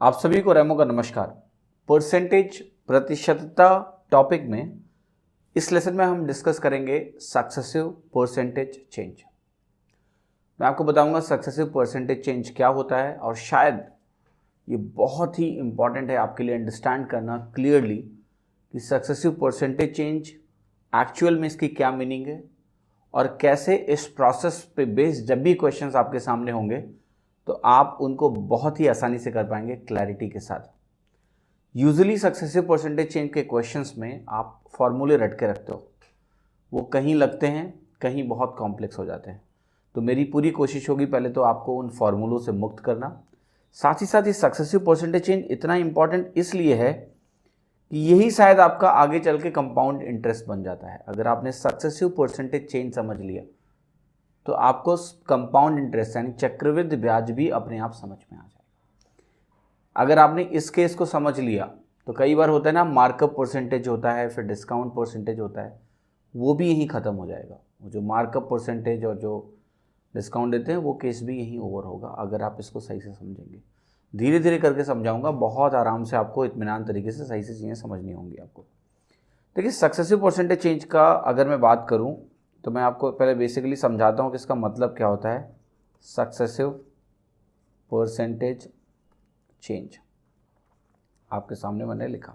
आप सभी को रेमो का नमस्कार। परसेंटेज प्रतिशतता टॉपिक में इस लेसन में हम डिस्कस करेंगे सक्सेसिव परसेंटेज चेंज। मैं आपको बताऊंगा सक्सेसिव परसेंटेज चेंज क्या होता है और शायद ये बहुत ही इंपॉर्टेंट है आपके लिए अंडरस्टैंड करना क्लियरली कि सक्सेसिव परसेंटेज चेंज एक्चुअल में इसकी क्या मीनिंग है और कैसे इस प्रोसेस पे बेस्ड जब भी क्वेश्चंस आपके सामने होंगे तो आप उनको बहुत ही आसानी से कर पाएंगे क्लैरिटी के साथ। यूजुअली सक्सेसिव परसेंटेज चेंज के क्वेश्चंस में आप फॉर्मूले रट के रखते हो, वो कहीं लगते हैं कहीं बहुत कॉम्प्लेक्स हो जाते हैं। तो मेरी पूरी कोशिश होगी पहले तो आपको उन फॉर्मूलों से मुक्त करना। साथ ही सक्सेसिव परसेंटेज चेंज इतना इंपॉर्टेंट इसलिए है कि यही शायद आपका आगे चल के कंपाउंड इंटरेस्ट बन जाता है। अगर आपने सक्सेसिव परसेंटेज चेंज समझ लिया तो आपको कंपाउंड इंटरेस्ट यानी चक्रवृद्धि ब्याज भी अपने आप समझ में आ जाएगा। अगर आपने इस केस को समझ लिया तो कई बार होता है ना, मार्कअप परसेंटेज होता है, फिर डिस्काउंट परसेंटेज होता है, वो भी यहीं ख़त्म हो जाएगा। वो जो मार्कअप परसेंटेज और जो डिस्काउंट देते हैं वो केस भी यहीं ओवर होगा अगर आप इसको सही से समझेंगे। धीरे धीरे करके समझाऊंगा, बहुत आराम से आपको इत्मीनान तरीके से सही से चीज़ें समझनी होंगी आपको। देखिए, सक्सेसिव परसेंटेज चेंज का अगर मैं बात करूं तो मैं आपको पहले बेसिकली समझाता हूं कि इसका मतलब क्या होता है। सक्सेसिव परसेंटेज चेंज आपके सामने मैंने लिखा।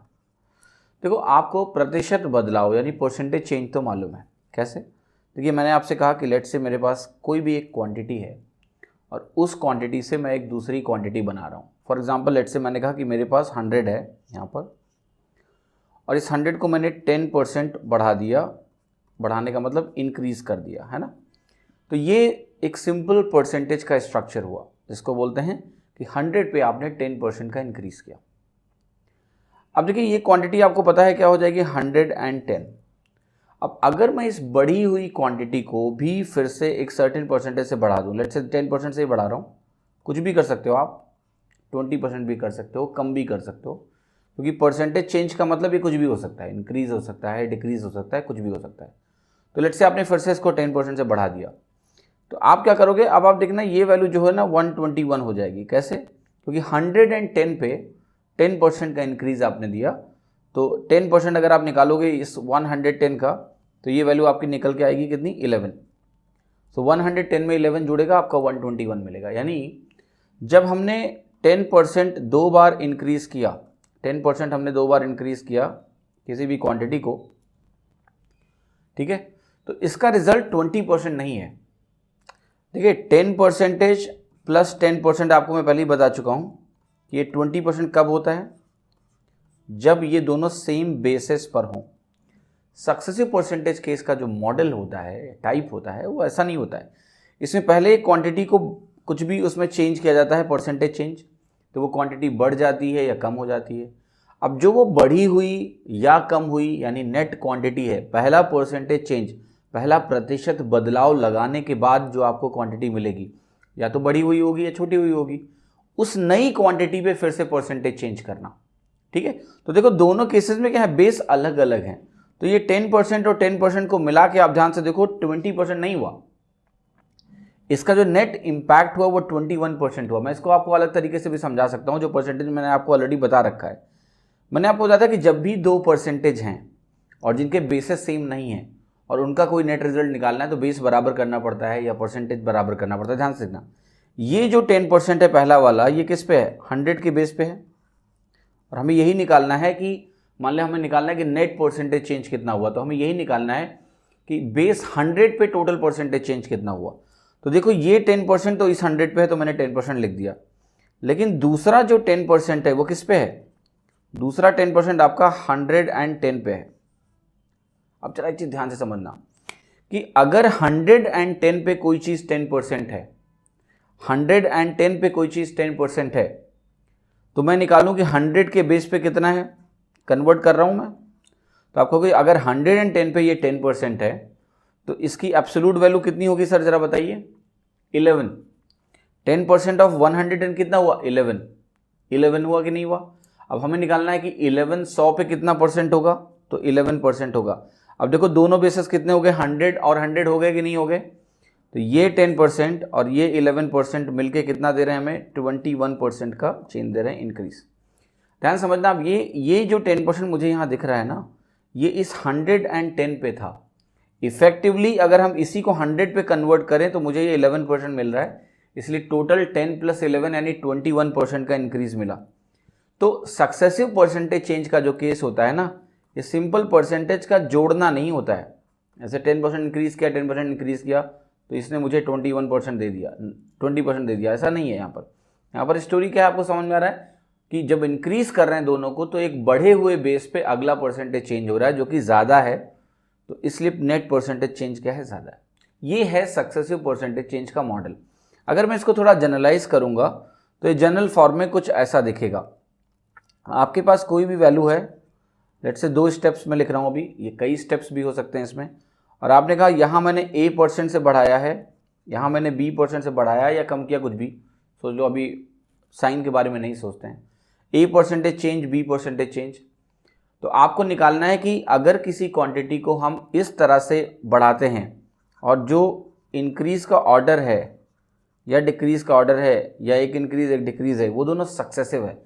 देखो, आपको प्रतिशत बदलाव यानी परसेंटेज चेंज तो मालूम है कैसे। देखिए, मैंने आपसे कहा कि लेट से मेरे पास कोई भी एक क्वांटिटी है और उस क्वांटिटी से मैं एक दूसरी क्वांटिटी बना रहा हूँ। फॉर एग्जांपल, लेट से मैंने कहा कि मेरे पास 100 है यहाँ पर, और इस 100 को मैंने 10% बढ़ा दिया। बढ़ाने का मतलब इंक्रीज कर दिया, है ना। तो ये एक सिंपल परसेंटेज का स्ट्रक्चर हुआ जिसको बोलते हैं कि 100 पे आपने 10% का इंक्रीज किया। अब देखिए, ये क्वांटिटी आपको पता है क्या हो जाएगी, 110। अब अगर मैं इस बढ़ी हुई क्वांटिटी को भी फिर से एक सर्टेन परसेंटेज से बढ़ा दूं, लेट्स से 10% से ही बढ़ा रहा हूँ, कुछ भी कर सकते हो आप, 20% भी कर सकते हो, कम भी कर सकते हो, क्योंकि परसेंटेज चेंज का मतलब ये कुछ भी हो सकता है, इंक्रीज हो सकता है, डिक्रीज हो सकता है, कुछ भी हो सकता है। तो लेट्स से आपने फिर से इसको 10% से बढ़ा दिया, तो आप क्या करोगे, अब आप देखना ये वैल्यू जो है ना 121 हो जाएगी। कैसे? क्योंकि 110 पे 10% का इंक्रीज आपने दिया, तो 10% अगर आप निकालोगे इस 110 का तो ये वैल्यू आपकी निकल के आएगी कितनी, 11। सो 110 में 11 जुड़ेगा, आपका 121 मिलेगा। यानी जब हमने 10% दो बार इंक्रीज किया, 10% हमने दो बार इंक्रीज किया किसी भी क्वांटिटी को, ठीक है, तो इसका रिजल्ट 20% नहीं है। देखिए, 10% प्लस 10% आपको मैं पहले ही बता चुका हूं कि ये 20% कब होता है, जब ये दोनों सेम बेसिस पर हों। सक्सेसिव परसेंटेज केस का जो मॉडल होता है, टाइप होता है, वो ऐसा नहीं होता है। इसमें पहले एक क्वांटिटी को कुछ भी उसमें चेंज किया जाता है, परसेंटेज चेंज, तो वो क्वांटिटी बढ़ जाती है या कम हो जाती है। अब जो वो बढ़ी हुई या कम हुई यानी नेट क्वांटिटी है, पहला परसेंटेज चेंज, पहला प्रतिशत बदलाव लगाने के बाद जो आपको क्वांटिटी मिलेगी, या तो बढ़ी हुई होगी या छोटी हुई होगी, उस नई क्वांटिटी पे फिर से परसेंटेज चेंज करना। ठीक है, तो देखो दोनों केसेस में क्या है, बेस अलग अलग है। तो ये 10% और 10% को मिला के आप ध्यान से देखो 20% नहीं हुआ, इसका जो नेट इंपैक्ट हुआ वो 21% हुआ। मैं इसको आपको अलग तरीके से भी समझा सकता हूं, जो परसेंटेज मैंने आपको ऑलरेडी बता रखा है। मैंने आपको बताया था कि जब भी दो परसेंटेज हैं और जिनके बेसेस सेम नहीं है और उनका कोई नेट रिजल्ट निकालना है तो बेस बराबर करना पड़ता है या परसेंटेज बराबर करना पड़ता है। ध्यान से देखना, ये जो 10% है पहला वाला, ये किस पे है, 100 के बेस पे है, और हमें यही निकालना है कि मान लिया हमें निकालना है कि नेट परसेंटेज चेंज कितना हुआ, तो हमें यही निकालना है कि बेस 100 पे टोटल परसेंटेज चेंज कितना हुआ। तो देखो, ये 10% तो इस 100 पे है तो मैंने 10% लिख दिया, लेकिन दूसरा जो 10% है वो किस पे है, दूसरा 10% आपका 110 पे है। अब जरा एक चीज ध्यान से समझना कि अगर 110 पे कोई चीज 10% है, 110 पे कोई चीज 10% है, तो मैं निकालूं कि 100 के बेस पे कितना है, कन्वर्ट कर रहा हूं मैं, तो आपको कि अगर 110 पे ये 10% है तो इसकी एब्सोल्यूट वैल्यू कितनी होगी सर, जरा बताइए, 11। 10% ऑफ 110 कितना हुआ, 11 हुआ कि नहीं हुआ। अब हमें निकालना है कि 11 100 पे कितना परसेंट होगा, तो 11% होगा। अब देखो दोनों बेसिस कितने हो गए, 100 और 100 हो गए कि नहीं हो गए, तो ये 10% और ये 11% मिलके कितना दे रहे हैं हमें, 21% का चेंज दे रहे हैं इंक्रीज। ध्यान समझना आप, ये जो 10% मुझे यहाँ दिख रहा है ना, ये इस 110 पे था। इफेक्टिवली अगर हम इसी को 100 पे कन्वर्ट करें तो मुझे ये 11% मिल रहा है, इसलिए टोटल 10 + 11 यानी 21% का इंक्रीज मिला। तो सक्सेसिव परसेंटेज चेंज का जो केस होता है ना, ये सिंपल परसेंटेज का जोड़ना नहीं होता है। ऐसे 10% इंक्रीज किया, 10% इंक्रीज किया तो इसने मुझे 21% दे दिया, 20% दे दिया, ऐसा नहीं है। यहाँ पर स्टोरी क्या है आपको समझ में आ रहा है कि जब इंक्रीज कर रहे हैं दोनों को तो एक बढ़े हुए बेस पे अगला परसेंटेज चेंज हो रहा है जो कि ज़्यादा है, तो इसलिए नेट परसेंटेज चेंज क्या है, ज़्यादा है। ये है सक्सेसिव परसेंटेज चेंज का मॉडल। अगर मैं इसको थोड़ा जनरलाइज करूँगा तो ये जनरल फॉर्म में कुछ ऐसा दिखेगा। आपके पास कोई भी वैल्यू है, लेट्स से 2 स्टेप्स में लिख रहा हूँ अभी, ये कई स्टेप्स भी हो सकते हैं इसमें, और आपने कहा यहाँ मैंने A% से बढ़ाया है, यहाँ मैंने B% से बढ़ाया या कम किया, कुछ भी सोच लो, अभी साइन के बारे में नहीं सोचते हैं। A% change, B% change. तो आपको निकालना है कि अगर किसी क्वांटिटी को हम इस तरह से बढ़ाते हैं और जो इंक्रीज का ऑर्डर है या डिक्रीज का ऑर्डर है, या एक इंक्रीज एक डिक्रीज है, वो दोनों सक्सेसिव है।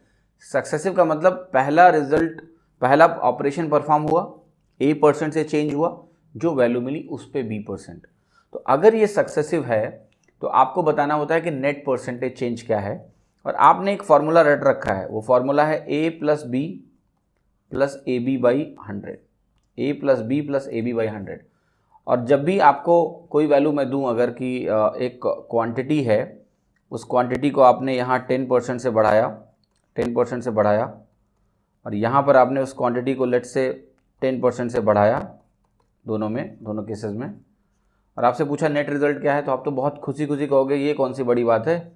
सक्सेसिव का मतलब पहला रिजल्ट, पहला ऑपरेशन परफॉर्म हुआ, A% से चेंज हुआ, जो वैल्यू मिली उस पे B%। तो अगर ये सक्सेसिव है तो आपको बताना होता है कि नेट परसेंटेज चेंज क्या है, और आपने एक फार्मूला रट रखा है। वो फार्मूला है A + B + AB/100, A + B + AB/100। और जब भी आपको कोई वैल्यू मैं दूं, अगर कि एक क्वांटिटी है, उस क्वांटिटी को आपने यहाँ 10% से बढ़ाया, 10% से बढ़ाया, और यहाँ पर आपने उस क्वांटिटी को लेट से 10% से बढ़ाया, दोनों केसेस में, और आपसे पूछा नेट रिजल्ट क्या है, तो आप तो बहुत खुशी खुशी कहोगे ये कौन सी बड़ी बात है,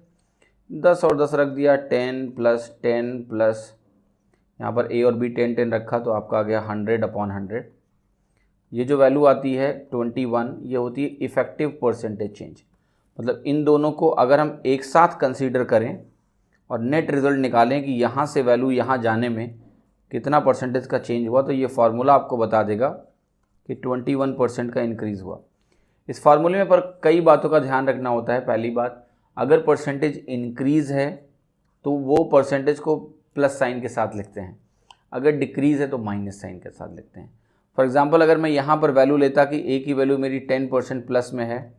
10 और 10 रख दिया, 10 + 10 प्लस यहाँ पर A और B 10 रखा, तो आपका आ गया 100/100। ये जो वैल्यू आती है 21, ये होती है इफेक्टिव परसेंटेज चेंज। मतलब इन दोनों को अगर हम एक साथ कंसीडर करें और नेट रिजल्ट निकालें कि यहाँ से वैल्यू यहाँ जाने में कितना परसेंटेज का चेंज हुआ, तो ये फार्मूला आपको बता देगा कि 21% का इंक्रीज़ हुआ। इस फार्मूले में पर कई बातों का ध्यान रखना होता है। पहली बात, अगर परसेंटेज इंक्रीज़ है तो वो परसेंटेज को प्लस साइन के साथ लिखते हैं, अगर डिक्रीज़ है तो माइनस साइन के साथ लिखते हैं। फॉर एग्जांपल, अगर मैं यहाँ पर वैल्यू लेता कि A की वैल्यू मेरी 10% प्लस में है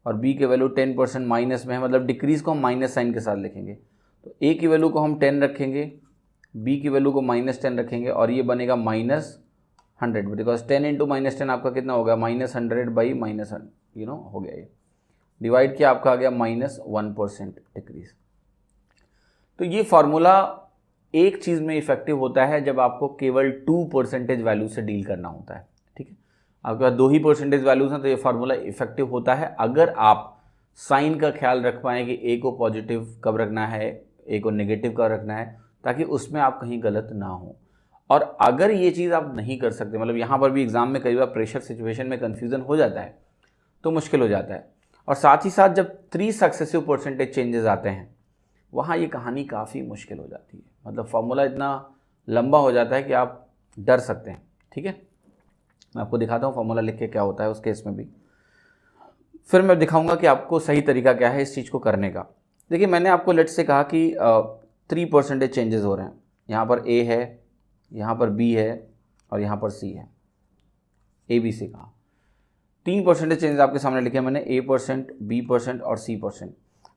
और B की वैल्यू 10% माइनस में है, मतलब डिक्रीज़ को हम माइनस साइन के साथ लिखेंगे। तो A की वैल्यू को हम 10 रखेंगे, B की वैल्यू को -10 रखेंगे, और ये बनेगा -100, बिकॉज 10 × -10 आपका कितना होगा, -100/-100, हो गया। ये डिवाइड किया, आपका आ गया -1% डिक्रीज। तो ये फार्मूला एक चीज़ में इफेक्टिव होता है जब आपको केवल 2% वैल्यू से डील करना होता है। ठीक है, आपके पास 2 ही परसेंटेज वैल्यूज हैं तो ये फार्मूला इफेक्टिव होता है अगर आप साइन का ख्याल रख पाएँ कि A को पॉजिटिव कब रखना है, A को नेगेटिव कब रखना है, ताकि उसमें आप कहीं गलत ना हो। और अगर ये चीज़ आप नहीं कर सकते, मतलब यहाँ पर भी एग्जाम में कई बार प्रेशर सिचुएशन में कन्फ्यूज़न हो जाता है तो मुश्किल हो जाता है। और साथ ही साथ जब 3 सक्सेसिव परसेंटेज चेंजेस आते हैं, वहाँ ये कहानी काफ़ी मुश्किल हो जाती है। मतलब फार्मूला इतना लंबा हो जाता है कि आप डर सकते हैं। ठीक है, मैं आपको दिखाता हूँ फार्मूला लिख के क्या होता है उस केस में भी, फिर मैं दिखाऊंगा कि आपको सही तरीका क्या है इस चीज़ को करने का। देखिए, मैंने आपको लेट से कहा कि 3% चेंजेस हो रहे हैं। यहाँ पर A है, यहाँ पर B है और यहाँ पर C है, ABC कहा। 3% चेंजेस आपके सामने लिखे मैंने, A%, B% और C%।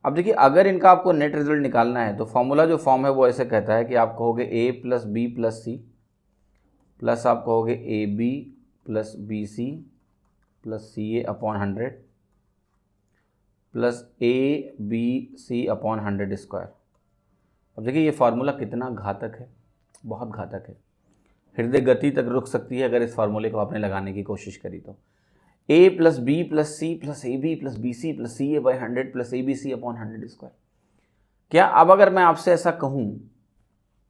अब देखिए, अगर इनका आपको नेट रिजल्ट निकालना है तो फॉर्मूला जो फॉर्म है वो ऐसे कहता है कि आप कहोगे A + B + C प्लस आप कहोगे AB + BC + CA/100 plus ABC/100²। अब देखिए ये फार्मूला कितना घातक है, बहुत घातक है। हृदय गति तक रुक सकती है अगर इस फार्मूले को आपने लगाने की कोशिश करी तो। A + B + C + AB + BC + CA/100 + ABC/100²। क्या अब अगर मैं आपसे ऐसा कहूँ,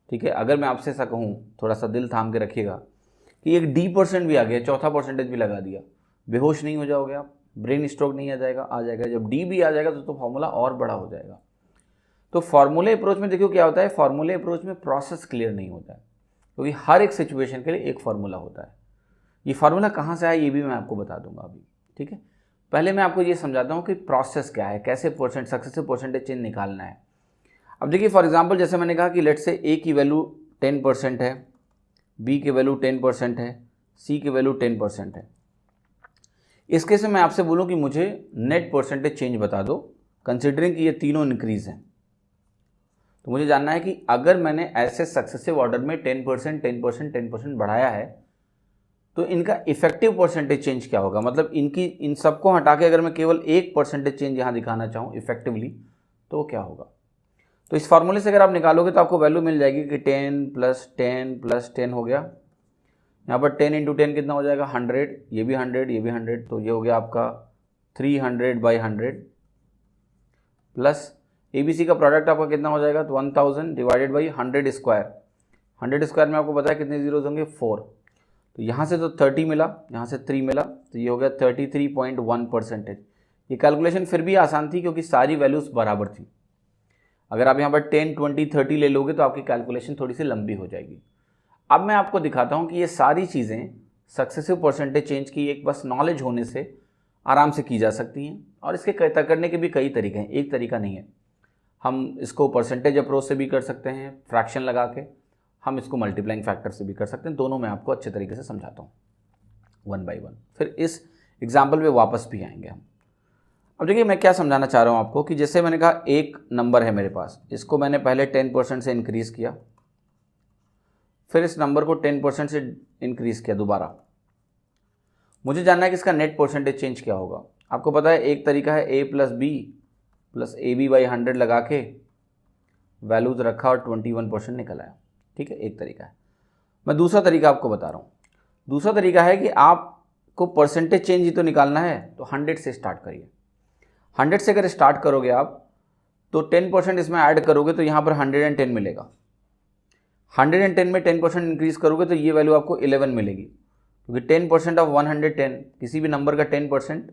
ठीक है, अगर मैं आपसे ऐसा कहूँ, थोड़ा सा दिल थाम के रखिएगा, कि एक D% भी आ गया, चौथा परसेंटेज भी लगा दिया, बेहोश नहीं हो जाओगे आप, ब्रेन स्ट्रोक नहीं आ जाएगा। जब D भी आ जाएगा तो फार्मूला और बड़ा हो जाएगा। तो फार्मूले अप्रोच में देखिए क्या होता है, फार्मूले अप्रोच में प्रोसेस क्लियर नहीं होता है, क्योंकि हर एक सिचुएशन के लिए एक फार्मूला होता है। ये फार्मूला कहाँ से आया ये भी मैं आपको बता दूंगा अभी। ठीक है, पहले मैं आपको ये समझाता हूँ कि प्रोसेस क्या है, कैसे सक्सेसिव परसेंटेज चेंज निकालना है। अब देखिए फॉर एग्जांपल जैसे मैंने कहा कि लेट से ए की वैल्यू 10% है, बी की वैल्यू 10% है, सी की वैल्यू 10% है। इस केस में मैं आपसे बोलूँ कि मुझे नेट परसेंटेज चेंज बता दो कंसिडरिंग कि ये तीनों इंक्रीज हैं। तो मुझे जानना है कि अगर मैंने ऐसे सक्सेसिव ऑर्डर में 10%, 10%, 10% बढ़ाया है तो इनका इफेक्टिव परसेंटेज चेंज क्या होगा। मतलब इन सबको हटा के अगर मैं केवल एक परसेंटेज चेंज यहाँ दिखाना चाहूँ इफेक्टिवली तो क्या होगा। तो इस फार्मूले से अगर आप निकालोगे तो आपको वैल्यू मिल जाएगी कि 10 + 10 + 10 हो गया। यहाँ पर 10 × 10 कितना हो जाएगा 100, ये भी 100, ये भी 100, तो ये हो गया आपका 300/100 प्लस ABC का प्रोडक्ट आपका कितना हो जाएगा, तो 1000 डिवाइडेड बाई 100 स्क्वायर। 100 स्क्वायर में आपको पता है कितने जीरोज होंगे 4। तो यहाँ से तो 30 मिला, यहाँ से 3 मिला, तो ये हो गया 33.1%। ये कैलकुलेशन फिर भी आसान थी क्योंकि सारी वैल्यूज़ बराबर थी। अगर आप यहाँ पर 10, 20, 30 ले लोगे तो आपकी कैलकुलेशन थोड़ी सी लंबी हो जाएगी। अब मैं आपको दिखाता हूँ कि ये सारी चीज़ें सक्सेसिव परसेंटेज चेंज की एक बस नॉलेज होने से आराम से की जा सकती हैं। और इसके तय करने के भी कई तरीके हैं, एक तरीका नहीं है। हम इसको परसेंटेज अप्रोच से भी कर सकते हैं, फ्रैक्शन लगा के, हम इसको मल्टीप्लाइंग फैक्टर से भी कर सकते हैं। दोनों मैं आपको अच्छे तरीके से समझाता हूँ 1 बाई 1। फिर इस एग्जाम्पल पे वापस भी आएंगे हम। अब देखिए मैं क्या समझाना चाह रहा हूँ आपको कि जैसे मैंने कहा एक नंबर है मेरे पास, इसको मैंने पहले 10% से इंक्रीज़ किया, फिर इस नंबर को 10% से इंक्रीज़ किया दोबारा। मुझे जानना है कि इसका नेट परसेंटेज चेंज क्या होगा। आपको पता है एक तरीका है A + B + AB/100 लगा के वैल्यूज़ रखा और 21% निकल आया। ठीक है, एक तरीका है। मैं दूसरा तरीका आपको बता रहा हूँ। दूसरा तरीका है कि आपको परसेंटेज चेंज ही तो निकालना है, तो 100 से स्टार्ट करिए। 100 से अगर स्टार्ट करोगे आप तो 10% इसमें ऐड करोगे तो यहाँ पर 110 मिलेगा। 110 में 10% इंक्रीज़ करोगे तो ये वैल्यू आपको 11 मिलेगी, क्योंकि 10% ऑफ 110, किसी भी नंबर का 10%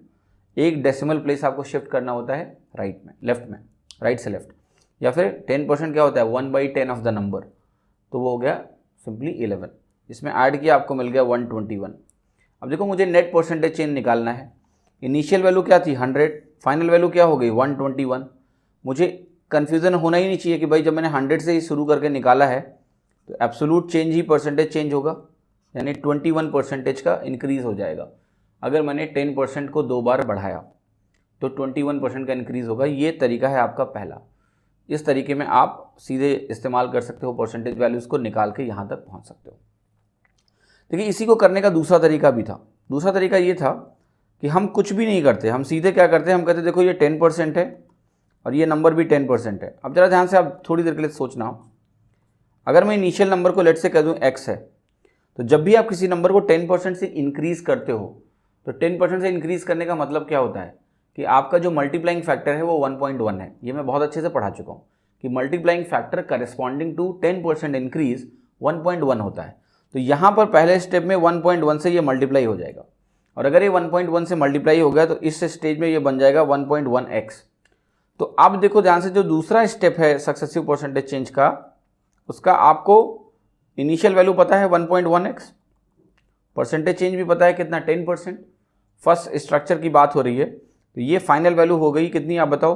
एक डेसिमल प्लेस आपको शिफ्ट करना होता है राइट में, लेफ्ट में, राइट से लेफ्ट। या फिर 10% क्या होता है 1/10 ऑफ द नंबर, तो वो हो गया सिंपली 11। इसमें ऐड किया आपको मिल गया 121। अब देखो मुझे नेट परसेंटेज चेंज निकालना है। इनिशियल वैल्यू क्या थी 100, फाइनल वैल्यू क्या हो गई 121। मुझे कन्फ्यूज़न होना ही नहीं चाहिए कि भाई जब मैंने 100 से ही शुरू करके निकाला है तो एब्सोल्यूट चेंज ही परसेंटेज चेंज होगा, यानी 21% का इंक्रीज़ हो जाएगा। अगर मैंने 10% को 2 बार बढ़ाया तो 21% का इंक्रीज़ होगा। ये तरीका है आपका पहला। इस तरीके में आप सीधे इस्तेमाल कर सकते हो, परसेंटेज वैल्यूज़ को निकाल के यहाँ तक पहुँच सकते हो। देखिए इसी को करने का दूसरा तरीका भी था। दूसरा तरीका ये था कि हम कुछ भी नहीं करते, हम सीधे क्या करते हैं, हम कहते देखो ये 10% है और ये नंबर भी 10% है। अब ज़रा ध्यान से आप थोड़ी देर के लिए सोचना, अगर मैं इनिशियल नंबर को लेट से कह दूँ x है, तो जब भी आप किसी नंबर को 10% से इंक्रीज़ करते हो तो 10% से इंक्रीज़ करने का मतलब क्या होता है कि आपका जो मल्टीप्लाइंग फैक्टर है वो 1.1 है। ये मैं बहुत अच्छे से पढ़ा चुका हूँ कि multiplying factor corresponding to 10% increase 1.1 होता है। तो यहाँ पर पहले स्टेप में 1.1 से ये मल्टीप्लाई हो जाएगा, और अगर ये 1.1 से मल्टीप्लाई हो गया तो इस स्टेज में ये बन जाएगा 1.1x। तो अब देखो ध्यान से, जो दूसरा स्टेप है सक्सेसिव परसेंटेज चेंज का, उसका आपको इनिशियल वैल्यू पता है 1.1x, परसेंटेज चेंज भी पता है कितना 10%। फर्स्ट स्ट्रक्चर की बात हो रही है, तो ये फाइनल वैल्यू हो गई कितनी, आप बताओ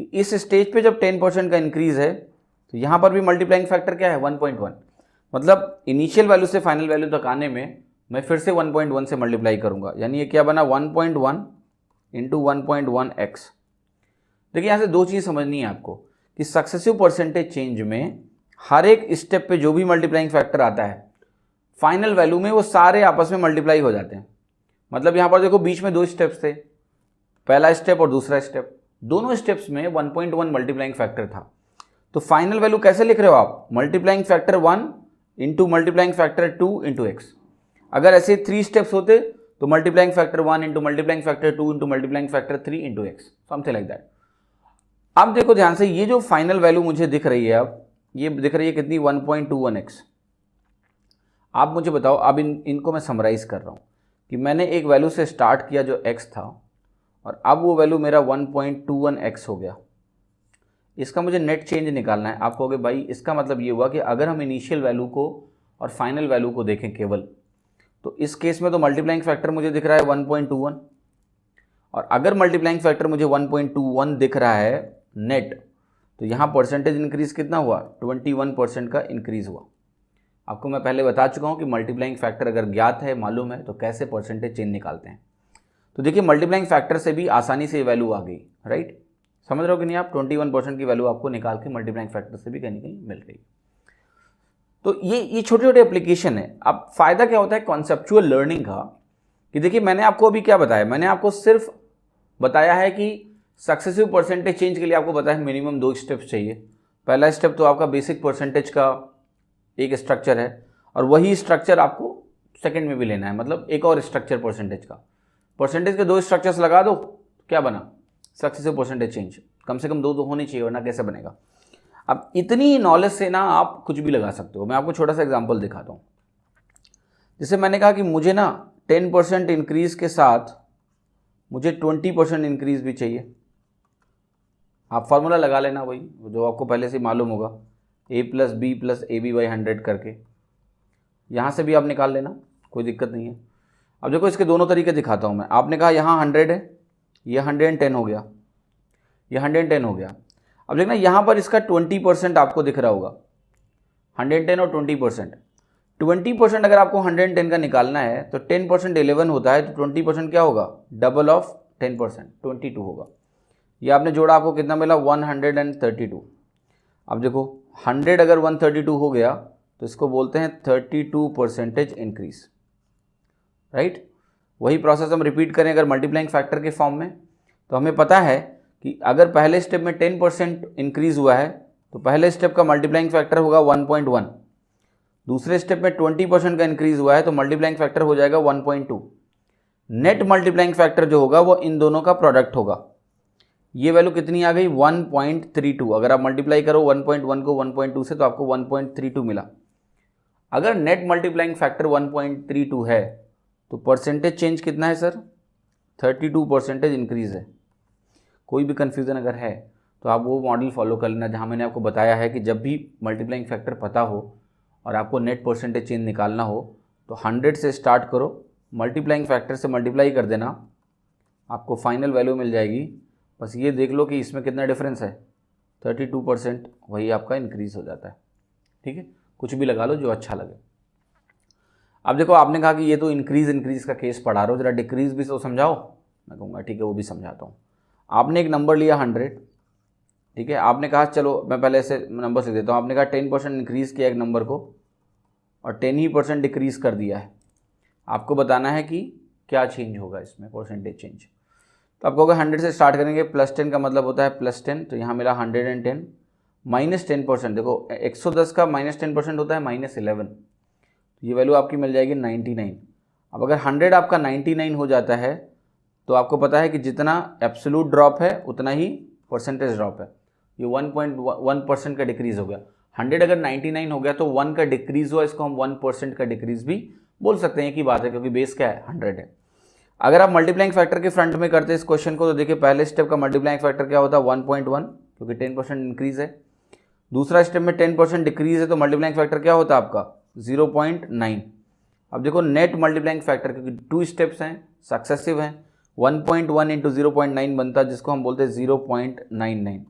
कि इस स्टेज पे जब 10% का इंक्रीज़ है तो यहाँ पर भी मल्टीप्लाइंग फैक्टर क्या है 1.1। मतलब इनिशियल वैल्यू से फाइनल वैल्यू तक आने में मैं फिर से 1.1 से मल्टीप्लाई करूँगा, यानी ये क्या बना 1.1 इंटू 1.1x। देखिए यहाँ से दो चीज़ समझनी है आपको कि सक्सेसिव परसेंटेज चेंज में हर एक स्टेप पे जो भी मल्टीप्लाइंग फैक्टर आता है फाइनल वैल्यू में वो सारे आपस में मल्टीप्लाई हो जाते हैं। मतलब यहाँ पर देखो बीच में 2 स्टेप्स थे, पहला स्टेप और दूसरा स्टेप, दोनों स्टेप्स में 1.1 मल्टीप्लाइंग फैक्टर था। तो फाइनल वैल्यू कैसे लिख रहे हो आप, multiplying factor 1 into multiplying factor 2 into x. अगर ऐसे 3 स्टेप्स होते तो multiplying factor 1 into multiplying factor 2 into multiplying factor 3 into x, something like that. अब देखो ध्यान से, ये जो फाइनल वैल्यू मुझे दिख रही है, अब ये दिख रही है कितनी 1.21x। आप मुझे बताओ, अब इनको मैं समराइज कर रहा हूँ कि मैंने एक वैल्यू से स्टार्ट किया जो x था, और अब वो वैल्यू मेरा 1.21x हो गया। इसका मुझे नेट चेंज निकालना है। आप कहोगे भाई इसका मतलब ये हुआ कि अगर हम इनिशियल वैल्यू को और फाइनल वैल्यू को देखें केवल, तो इस केस में तो मल्टीप्लाइंग फैक्टर मुझे दिख रहा है 1.21, और अगर मल्टीप्लाइंग फैक्टर मुझे 1.21 दिख रहा है नेट, तो यहाँ परसेंटेज इंक्रीज कितना हुआ, 21% का इंक्रीज हुआ। आपको मैं पहले बता चुका हूँ कि मल्टीप्लाइंग फैक्टर अगर ज्ञात है, मालूम है, तो कैसे परसेंटेज चेंज निकालते हैं। तो देखिए मल्टीप्लाइंग फैक्टर से भी आसानी से वैल्यू आ गई, राइट, समझ रहे हो कि नहीं आप, 21% की वैल्यू आपको निकाल के मल्टीप्लाइंग फैक्टर से भी कहीं ना कहीं मिल गई। तो ये छोटे छोटे एप्लीकेशन है। अब फायदा क्या होता है कॉन्सेप्चुअल लर्निंग का, कि देखिए मैंने आपको अभी क्या बताया, मैंने आपको सिर्फ बताया है कि सक्सेसिव परसेंटेज चेंज के लिए आपको बताया है मिनिमम 2 स्टेप्स चाहिए। पहला स्टेप तो आपका बेसिक परसेंटेज का एक स्ट्रक्चर है, और वही स्ट्रक्चर आपको सेकंड में भी लेना है, मतलब एक और स्ट्रक्चर परसेंटेज का। परसेंटेज के 2 स्ट्रक्चर्स लगा दो, क्या बना, सक्सेसिव परसेंटेज चेंज। कम से कम 2 तो होने चाहिए, वरना कैसे बनेगा। अब इतनी नॉलेज से ना आप कुछ भी लगा सकते हो। मैं आपको छोटा सा एग्जांपल दिखाता हूँ। जैसे मैंने कहा कि मुझे ना 10% इंक्रीज के साथ मुझे 20% इंक्रीज भी चाहिए। आप फार्मूला लगा लेना वही जो आपको पहले से मालूम होगा, a+b+ab/100 करके। यहाँ से भी आप निकाल लेना, कोई दिक्कत नहीं है। अब देखो इसके दोनों तरीके दिखाता हूँ मैं। आपने कहा यहाँ 100 है, ये 110 हो गया, ये 110 हो गया। अब देखना यहाँ पर इसका 20% आपको दिख रहा होगा, 110 और 20%। 20% अगर आपको 110 का निकालना है तो 10% 11 होता है, तो 20% क्या होगा, डबल ऑफ 10%, 22 होगा। ये आपने जोड़ा, आपको कितना मिला, 132। अब देखो 100 अगर 132 हो गया तो इसको बोलते हैं 32% इंक्रीज, राइट। वही प्रोसेस हम रिपीट करें अगर मल्टीप्लाइंग फैक्टर के फॉर्म में, तो हमें पता है कि अगर पहले स्टेप में 10% इंक्रीज हुआ है तो पहले स्टेप का मल्टीप्लाइंग फैक्टर होगा 1.1। दूसरे स्टेप में 20% का इंक्रीज हुआ है तो मल्टीप्लाइंग फैक्टर हो जाएगा 1.2। नेट मल्टीप्लाइंग फैक्टर जो होगा वो इन दोनों का प्रोडक्ट होगा। ये वैल्यू कितनी आ गई, 1.32। अगर आप मल्टीप्लाई करो 1.1 को 1.2 से तो आपको 1.32 मिला। अगर नेट मल्टीप्लाइंग फैक्टर 1.32 है तो परसेंटेज चेंज कितना है सर, 32% इंक्रीज है। कोई भी कन्फ्यूज़न अगर है तो आप वो मॉडल फॉलो कर लेना जहाँ मैंने आपको बताया है कि जब भी मल्टीप्लाइंग फैक्टर पता हो और आपको नेट परसेंटेज चेंज निकालना हो तो 100 से स्टार्ट करो, मल्टीप्लाइंग फैक्टर से मल्टीप्लाई कर देना, आपको फाइनल वैल्यू मिल जाएगी। बस ये देख लो कि इसमें कितना डिफरेंस है, 32%, वही आपका इंक्रीज हो जाता है। ठीक है, कुछ भी लगा लो जो अच्छा लगे। अब देखो आपने कहा कि ये तो इंक्रीज का केस पढ़ा रहे हो, जरा डिक्रीज भी तो समझाओ। मैं कहूँगा ठीक है वो भी समझाता हूँ। आपने एक नंबर लिया 100, ठीक है, आपने कहा चलो मैं पहले ऐसे नंबर से देता हूँ। आपने कहा 10% इंक्रीज़ किया एक नंबर को और 10% डिक्रीज़ कर दिया है। आपको बताना है कि क्या चेंज होगा इसमें, परसेंटेज चेंज। तो आपको अगर 100 से स्टार्ट करेंगे, +10 का मतलब होता है +10, तो यहाँ मिला 110 -10%। देखो 110 का -10% होता है -11, तो ये वैल्यू आपकी मिल जाएगी 99। अब अगर 100 आपका 99 हो जाता है तो आपको पता है कि जितना एब्सोल्यूट ड्रॉप है उतना ही परसेंटेज ड्रॉप है। ये 1.1% का डिक्रीज़ हो गया। 100 अगर 99 हो गया तो 1 का डिक्रीज़ हुआ, इसको हम 1% का डिक्रीज़ भी बोल सकते हैं कि बात है, क्योंकि बेस क्या है, 100 है। अगर आप मल्टीप्लाइंग फैक्टर के फ्रंट में करते हैं इस क्वेश्चन को, तो देखिए पहले स्टेप का मल्टीप्लाइंग फैक्टर क्या होता है, 1.1, क्योंकि 10% इंक्रीज़ है। दूसरा स्टेप में 10% डिक्रीज़ है तो मल्टीप्लाइंग फैक्टर क्या होता है आपका, 0.9। अब देखो नेट मल्टीप्लाइंग फैक्टर, क्योंकि 2 स्टेप्स हैं, सक्सेसिव हैं, 1.1 इंटू 0.9 बनता है, जिसको हम बोलते हैं 0.99।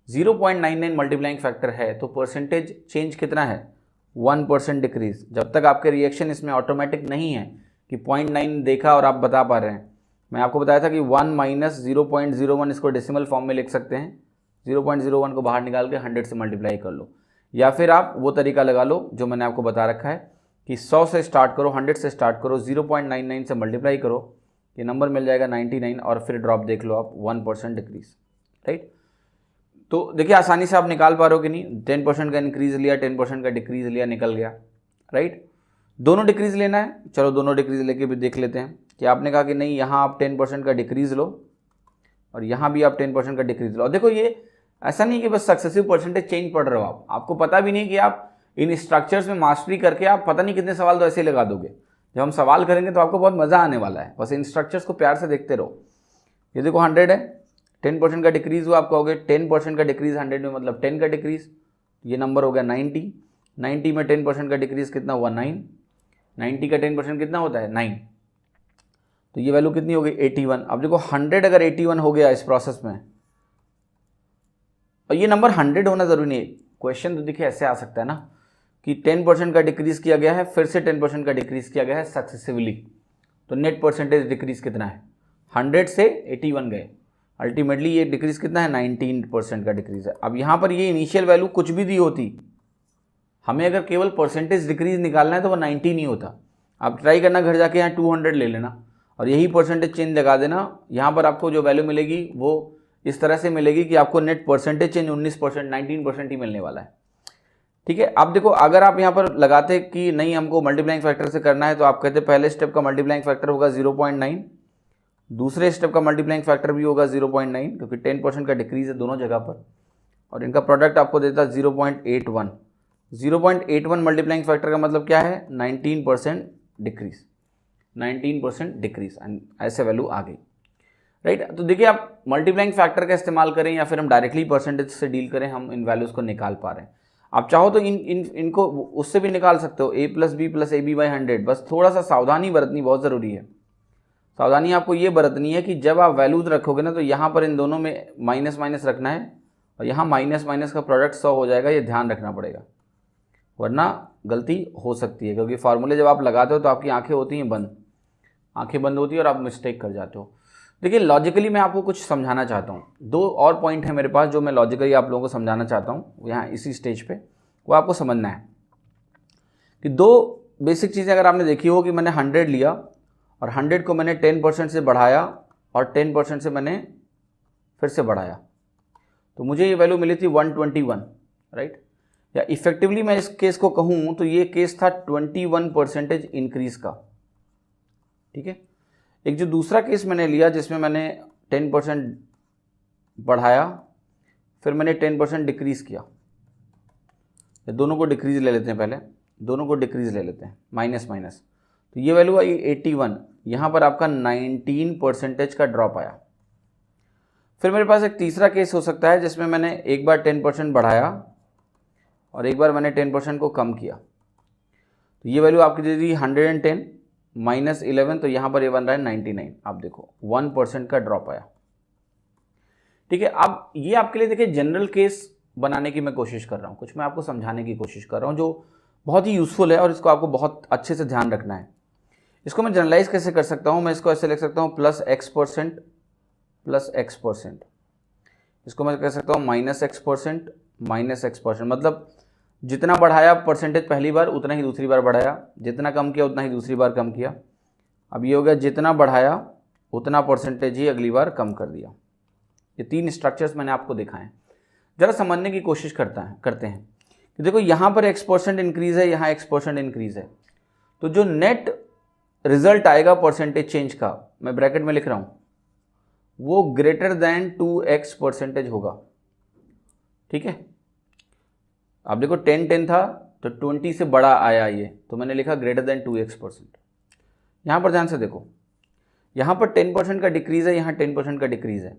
0.99 मल्टीप्लाइंग फैक्टर है तो परसेंटेज चेंज कितना है, 1% डिक्रीज। जब तक आपके रिएक्शन इसमें ऑटोमेटिक नहीं है कि 0.9 देखा और आप बता पा रहे हैं। मैं आपको बताया था कि 1 - 0.01, इसको डेसिमल फॉर्म में लिख सकते हैं। 0.01 को बाहर निकाल के 100 से मल्टीप्लाई कर लो, या फिर आप वो तरीका लगा लो जो मैंने आपको बता रखा है कि 100 से स्टार्ट करो, 100 से स्टार्ट करो, 0.99 से मल्टीप्लाई करो, ये नंबर मिल जाएगा 99, और फिर ड्रॉप देख लो आप, 1% डिक्रीज, राइट। तो देखिए आसानी से आप निकाल पा रहे हो कि नहीं, 10% का इंक्रीज लिया, 10% का डिक्रीज लिया, निकल गया, राइट। दोनों डिक्रीज लेना है, चलो दोनों डिक्रीज लेके भी देख लेते हैं कि आपने कहा कि नहीं यहाँ आप 10% का डिक्रीज लो और यहाँ भी आप 10% का डिक्रीज लो। देखो ये ऐसा नहीं कि बस सक्सेसिव परसेंटेज चेंज पढ़ रहे हो आपको पता भी नहीं कि आप इन स्ट्रक्चर्स में मास्टरी करके आप पता नहीं कितने सवाल तो ऐसे लगा दोगे। जब हम सवाल करेंगे तो आपको बहुत मज़ा आने वाला है, बस इन स्ट्रक्चर्स को प्यार से देखते रहो। ये देखो 100 है, 10% का डिक्रीज हुआ, आप कहोगे 10% का डिक्रीज 100 में मतलब 10 का डिक्रीज, ये नंबर हो गया 90। 90 में 10% का डिक्रीज कितना हुआ, 9। 90 का 10% कितना होता है, 9। तो ये वैल्यू कितनी हो गई 81। अब देखो 100 अगर 81 हो गया इस प्रोसेस में, और ये नंबर 100 होना जरूरी नहीं है, क्वेश्चन तो देखिए ऐसे आ सकता है ना कि 10% का डिक्रीज किया गया है, फिर से 10% का डिक्रीज किया गया है सक्सेसिवली, तो नेट परसेंटेज डिक्रीज कितना है, 100 से 81 गए, अल्टीमेटली ये डिक्रीज कितना है, 19% का डिक्रीज है। अब यहाँ पर ये इनिशियल वैल्यू कुछ भी दी होती, हमें अगर केवल परसेंटेज डिक्रीज निकालना है तो वो 90 नहीं होता। आप ट्राई करना घर जाके यहाँ 200 ले लेना और यही परसेंटेज चेंज लगा देना, यहाँ पर आपको जो वैल्यू मिलेगी वो इस तरह से मिलेगी कि आपको नेट परसेंटेज चेंज 19%, 19% ही मिलने वाला है। ठीक है, अब देखो अगर आप यहाँ पर लगाते कि नहीं हमको मल्टीप्लाइंग फैक्टर से करना है, तो आप कहते पहले स्टेप का मल्टीप्लाइंग फैक्टर होगा 0.9, दूसरे स्टेप का मल्टीप्लाइंग फैक्टर भी होगा 0.9, क्योंकि 10% का डिक्रीज है दोनों जगह पर, और इनका प्रोडक्ट आपको देता है 0.81। 0.81 मल्टीप्लाइंग फैक्टर का मतलब क्या है, 19% डिक्रीज, 19% डिक्रीज, ऐसे वैल्यू आ गई, राइट। तो देखिए आप मल्टीप्लाइंग फैक्टर का इस्तेमाल करें या फिर हम डायरेक्टली परसेंटेज से डील करें, हम इन वैल्यूज़ को निकाल पा रहे हैं। आप चाहो तो इनको उससे भी निकाल सकते हो, a + b + ab/100, बस थोड़ा सा सावधानी बरतनी बहुत ज़रूरी है। सावधानी आपको ये बरतनी है कि जब आप वैल्यूज रखोगे ना, तो यहाँ पर इन दोनों में माइनस माइनस रखना है, और यहाँ माइनस माइनस का प्रोडक्ट 100 हो जाएगा, ये ध्यान रखना पड़ेगा, वरना गलती हो सकती है, क्योंकि फार्मूले जब आप लगाते हो तो आपकी आंखें होती हैं बंद, आंखें बंद होती है और आप मिस्टेक कर जाते हो। देखिए लॉजिकली मैं आपको कुछ समझाना चाहता हूँ, 2 और पॉइंट है मेरे पास जो मैं लॉजिकली आप लोगों को समझाना चाहता हूँ यहाँ इसी स्टेज पे, वो आपको समझना है कि 2 बेसिक चीज़ें अगर आपने देखी हो कि मैंने 100 लिया और 100 को मैंने 10% से बढ़ाया और 10% से मैंने फिर से बढ़ाया, तो मुझे ये वैल्यू मिली थी 121, राइट। या इफेक्टिवली मैं इस केस को कहूँ तो ये केस था 21% इंक्रीज का, ठीक है। एक जो दूसरा केस मैंने लिया जिसमें मैंने 10% बढ़ाया फिर मैंने 10% डिक्रीज किया, दोनों को डिक्रीज ले लेते हैं, पहले दोनों को डिक्रीज ले लेते हैं, माइनस माइनस, तो ये वैल्यू आई 81, यहाँ पर आपका 19% का ड्रॉप आया। फिर मेरे पास एक तीसरा केस हो सकता है जिसमें मैंने एक बार 10% बढ़ाया और एक बार मैंने 10% को कम किया, तो ये वैल्यू आपकी दे दी 110 - 11, तो यहाँ पर ये बन रहा है 99। आप देखो 1% का ड्रॉप आया, ठीक है। अब ये आपके लिए देखिए जनरल केस बनाने की मैं कोशिश कर रहा हूँ, कुछ मैं आपको समझाने की कोशिश कर रहा हूँ जो बहुत ही यूज़फुल है और इसको आपको बहुत अच्छे से ध्यान रखना है। इसको मैं जनरलाइज कैसे कर सकता हूँ, मैं इसको ऐसे लिख सकता हूँ +X% + X%, इसको मैं कह सकता हूँ -X% -X%, मतलब जितना बढ़ाया परसेंटेज पहली बार उतना ही दूसरी बार बढ़ाया, जितना कम किया उतना ही दूसरी बार कम किया। अब ये हो गया जितना बढ़ाया उतना परसेंटेज ही अगली बार कम कर दिया। ये 3 स्ट्रक्चर्स मैंने आपको दिखाए, ज़रा समझने की कोशिश करते हैं कि देखो यहाँ पर X% इंक्रीज़ है, यहाँ X% इंक्रीज़ है, तो जो नेट रिजल्ट आएगा परसेंटेज चेंज का, मैं ब्रैकेट में लिख रहा हूँ, वो ग्रेटर दैन 2X% होगा, ठीक है। अब देखो 10 था तो 20 से बड़ा आया ये, तो मैंने लिखा ग्रेटर दैन 2X%। यहाँ पर ध्यान से देखो, यहाँ पर 10% का डिक्रीज़ है, यहाँ 10% का डिक्रीज़ है,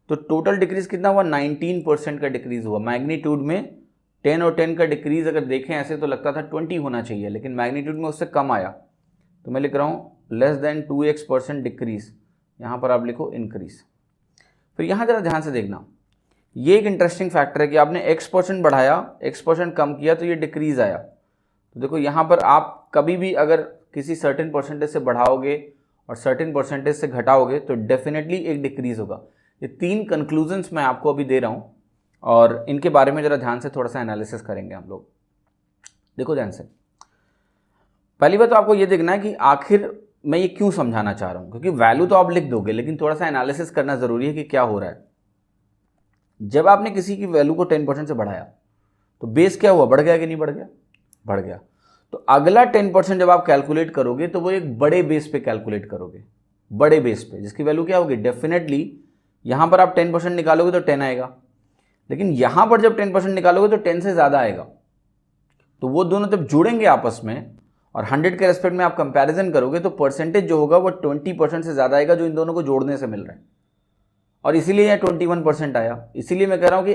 तो टोटल डिक्रीज़ कितना हुआ, 19% का डिक्रीज़ हुआ। मैग्नीट्यूड में 10 और 10 का डिक्रीज़ अगर देखें ऐसे तो लगता था 20 होना चाहिए, लेकिन मैग्नीट्यूड में उससे कम आया, तो मैं लिख रहा हूँ <2x% डिक्रीज़, यहाँ पर आप लिखो इंक्रीज़। फिर यहाँ ज़रा ध्यान से देखना, ये एक इंटरेस्टिंग फैक्टर है कि आपने X% बढ़ाया, X% कम किया तो ये डिक्रीज़ आया। तो देखो यहाँ पर आप कभी भी अगर किसी सर्टेन परसेंटेज से बढ़ाओगे और सर्टेन परसेंटेज से घटाओगे तो डेफिनेटली एक डिक्रीज़ होगा। ये 3 कंक्लूजन्स मैं आपको अभी दे रहा हूँ और इनके बारे में ज़रा ध्यान से थोड़ा सा एनालिसिस करेंगे हम लोग। देखो ध्यान से, पहली बात तो आपको ये देखना है कि आखिर मैं ये क्यों समझाना चाह रहा हूँ, क्योंकि वैल्यू तो आप लिख दोगे लेकिन थोड़ा सा एनालिसिस करना ज़रूरी है कि क्या हो रहा है। जब आपने किसी की वैल्यू को 10% से बढ़ाया तो बेस क्या हुआ, बढ़ गया कि नहीं बढ़ गया, बढ़ गया। तो अगला 10% जब आप कैलकुलेट करोगे तो वो एक बड़े बेस पे कैलकुलेट करोगे, बड़े बेस पे, जिसकी वैल्यू क्या होगी, डेफिनेटली यहाँ पर आप 10% निकालोगे तो 10 आएगा, लेकिन यहाँ पर जब 10% निकालोगे तो 10 से ज़्यादा आएगा। तो वो दोनों जब जुड़ेंगे आपस में और 100 के रेस्पेक्ट में आप कंपैरिजन करोगे तो परसेंटेज जो होगा वो 20% से ज़्यादा आएगा जो इन दोनों को जोड़ने से मिल रहा है, और इसीलिए यहाँ 21% आया। इसीलिए मैं कह रहा हूँ कि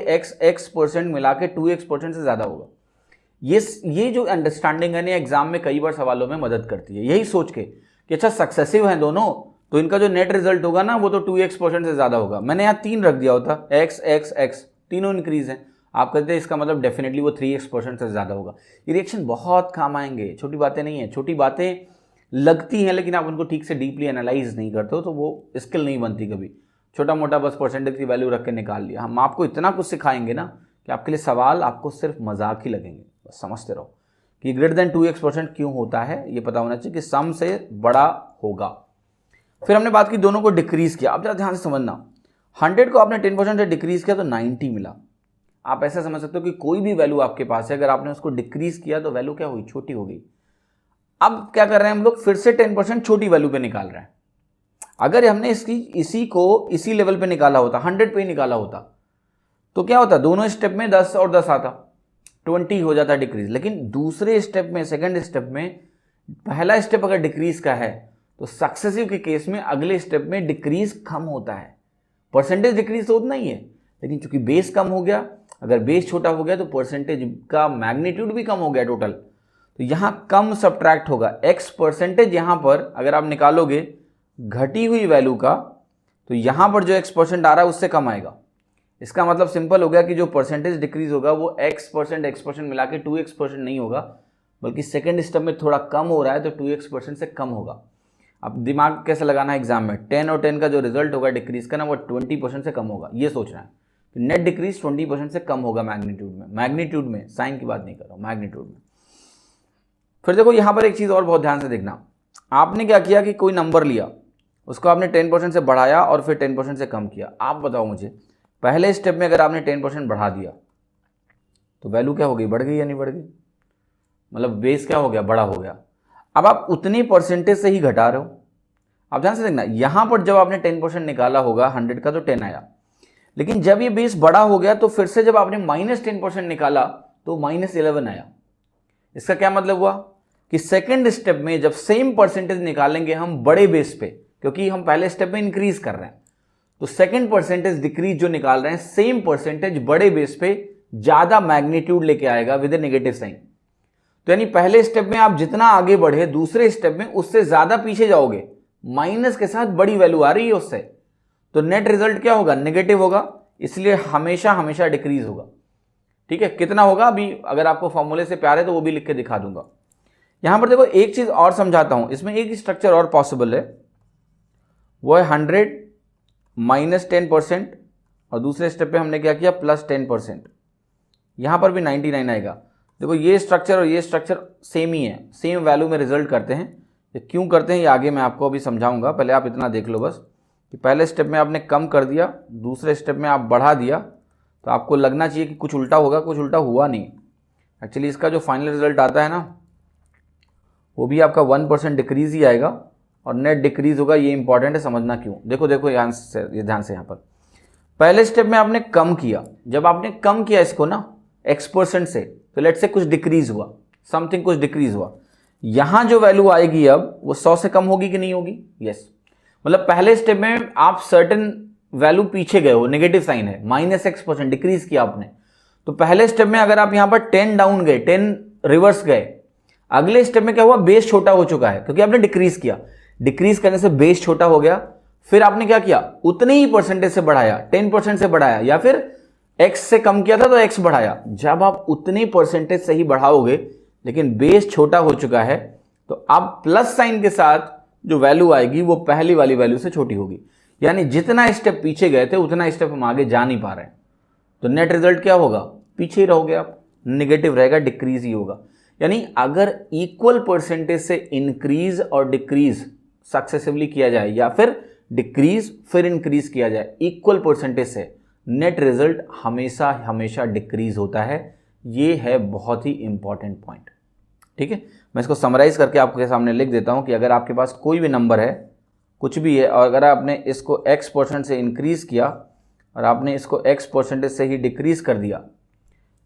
x% मिला के 2x% से ज़्यादा होगा। ये जो अंडरस्टैंडिंग है ना एग्जाम में कई बार सवालों में मदद करती है, यही सोच के कि अच्छा सक्सेसिव हैं दोनों तो इनका जो नेट रिजल्ट होगा ना वो तो 2x% से ज़्यादा होगा। मैंने यहाँ 3 रख दिया होता, x x x, तीनों इंक्रीज हैं। आप कहते हैं इसका मतलब डेफिनेटली वो 3x% से ज़्यादा होगा। ये रिएक्शन बहुत काम आएंगे, छोटी बातें नहीं है। छोटी बातें लगती हैं लेकिन आप उनको ठीक से डीपली एनालाइज नहीं करते हो तो वो स्किल नहीं बनती कभी। छोटा मोटा बस परसेंटेज की वैल्यू रख के निकाल लिया। हम आपको इतना कुछ सिखाएंगे ना कि आपके लिए सवाल आपको सिर्फ मजाक ही लगेंगे। बस समझते रहो कि ग्रेटर देन 2x% क्यों होता है, ये पता होना चाहिए कि सम से बड़ा होगा। फिर हमने बात की दोनों को डिक्रीज किया। अब जरा ध्यान से समझना, 100 को आपने 10% से डिक्रीज किया तो 90 मिला। आप ऐसा समझ सकते हो कि कोई भी वैल्यू आपके पास है, अगर आपने उसको डिक्रीज किया तो वैल्यू क्या हुई, छोटी हो गई। अब क्या कर रहे हैं हम लोग, फिर से 10% छोटी वैल्यू पे निकाल रहे हैं। अगर हमने इसी को इसी लेवल पे निकाला होता, 100 पे ही निकाला होता, तो क्या होता, दोनों स्टेप में 10 और 10 आता, 20 हो जाता डिक्रीज। लेकिन दूसरे स्टेप में, सेकंड स्टेप में, पहला स्टेप अगर डिक्रीज का है तो सक्सेसिव के केस में अगले स्टेप में डिक्रीज कम होता है। परसेंटेज डिक्रीज तो उतना ही है, लेकिन चूंकि बेस कम हो गया, अगर बेस छोटा हो गया तो परसेंटेज का मैग्नीट्यूड भी कम हो गया टोटल। तो यहां कम सब्ट्रैक्ट होगा। x% यहां पर अगर आप निकालोगे घटी हुई वैल्यू का, तो यहां पर जो x% आ रहा है उससे कम आएगा। इसका मतलब सिंपल हो गया कि जो परसेंटेज डिक्रीज होगा वो x% मिला के 2x% नहीं होगा, बल्कि सेकेंड स्टेप में थोड़ा कम हो रहा है तो 2x% से कम होगा। अब दिमाग कैसे लगाना है एग्जाम में, 10 और 10 का जो रिजल्ट होगा डिक्रीज का ना वो 20% से कम होगा। ये सोचना है कि नेट डिक्रीज 20% से कम होगा मैग्नीट्यूड में, साइन की बात नहीं कर रहा हूँ, मैग्नीट्यूड में। फिर देखो यहां पर एक चीज और बहुत ध्यान से देखना, आपने क्या किया कि कोई नंबर लिया, उसको आपने 10% से बढ़ाया और फिर 10% से कम किया। आप बताओ मुझे, पहले स्टेप में अगर आपने 10% बढ़ा दिया तो वैल्यू क्या हो गई, बढ़ गई या नहीं बढ़ गई, मतलब बेस क्या हो गया, बड़ा हो गया। अब आप उतनी परसेंटेज से ही घटा रहे हो। आप ध्यान से देखना, यहां पर जब आपने 10% निकाला होगा 100 का तो 10 आया, लेकिन जब ये बेस बड़ा हो गया तो फिर से जब आपने -10% निकाला तो -11 आया। इसका क्या मतलब हुआ कि सेकेंड स्टेप में जब सेम परसेंटेज निकालेंगे हम बड़े बेस पे, क्योंकि हम पहले स्टेप में इंक्रीज कर रहे हैं, तो सेकेंड परसेंटेज डिक्रीज जो निकाल रहे हैं सेम परसेंटेज बड़े बेस पे ज्यादा मैग्नीट्यूड लेके आएगा विद नेगेटिव साइन। तो यानी पहले स्टेप में आप जितना आगे बढ़े, दूसरे स्टेप में उससे ज्यादा पीछे जाओगे, माइनस के साथ बड़ी वैल्यू आ रही है उससे, तो नेट रिजल्ट क्या होगा, नेगेटिव होगा। इसलिए हमेशा हमेशा डिक्रीज होगा। ठीक है, कितना होगा अभी अगर आपको फॉर्मूले से प्यार है तो वो भी लिख के दिखा दूंगा। यहां पर देखो एक चीज और समझाता हूं, इसमें एक स्ट्रक्चर और पॉसिबल है, वो है 100 -10% और दूसरे स्टेप पे हमने क्या किया +10%। यहां पर भी 99 आएगा। देखो ये स्ट्रक्चर और ये स्ट्रक्चर सेम ही है, सेम वैल्यू में रिजल्ट करते हैं। ये क्यों करते हैं ये आगे मैं आपको अभी समझाऊंगा, पहले आप इतना देख लो बस कि पहले स्टेप में आपने कम कर दिया, दूसरे स्टेप में आप बढ़ा दिया, तो आपको लगना चाहिए कि कुछ उल्टा होगा, कुछ उल्टा हुआ नहीं। एक्चुअली इसका जो फाइनल रिजल्ट आता है ना वो भी आपका 1% डिक्रीज ही आएगा और नेट डिक्रीज होगा। ये इंपॉर्टेंट है, समझना क्यों। देखो देखो ध्यान से यहाँ पर पहले स्टेप में आपने कम किया, जब आपने कम किया इसको ना x% से, तो लेट से कुछ डिक्रीज हुआ, समथिंग कुछ डिक्रीज हुआ। यहां जो वैल्यू आएगी अब वो 100 से कम होगी कि नहीं होगी, यस। मतलब पहले स्टेप में आप सर्टेन वैल्यू पीछे गए हो, नेगेटिव साइन है, -x% डिक्रीज किया आपने। तो पहले स्टेप में अगर आप यहां पर 10 डाउन गए, 10 रिवर्स गए, अगले स्टेप में क्या हुआ, बेस छोटा हो चुका है क्योंकि आपने डिक्रीज किया। डिक्रीज करने से बेस छोटा हो गया, फिर आपने क्या किया, उतने ही परसेंटेज से बढ़ाया, 10% से बढ़ाया, या फिर x से कम किया था तो x बढ़ाया। जब आप उतने परसेंटेज से ही बढ़ाओगे लेकिन बेस छोटा हो चुका है, तो आप प्लस साइन के साथ जो वैल्यू आएगी वो पहली वाली वैल्यू से छोटी होगी। यानी जितना स्टेप पीछे गए थे उतना स्टेप हम आगे जा नहीं पा रहे हैं, तो नेट रिजल्ट क्या होगा, पीछे ही रहोगे आप, नेगेटिव रहेगा, डिक्रीज ही होगा। यानी अगर इक्वल परसेंटेज से इंक्रीज और डिक्रीज सक्सेसिवली किया जाए या फिर डिक्रीज फिर इंक्रीज किया जाए इक्वल परसेंटेज से, नेट रिजल्ट हमेशा हमेशा डिक्रीज होता है। ये है बहुत ही इंपॉर्टेंट पॉइंट। ठीक है, मैं इसको समराइज करके आपके सामने लिख देता हूं कि अगर आपके पास कोई भी नंबर है, कुछ भी है, और अगर आपने इसको x% से इंक्रीज किया और आपने इसको x% से ही डिक्रीज कर दिया,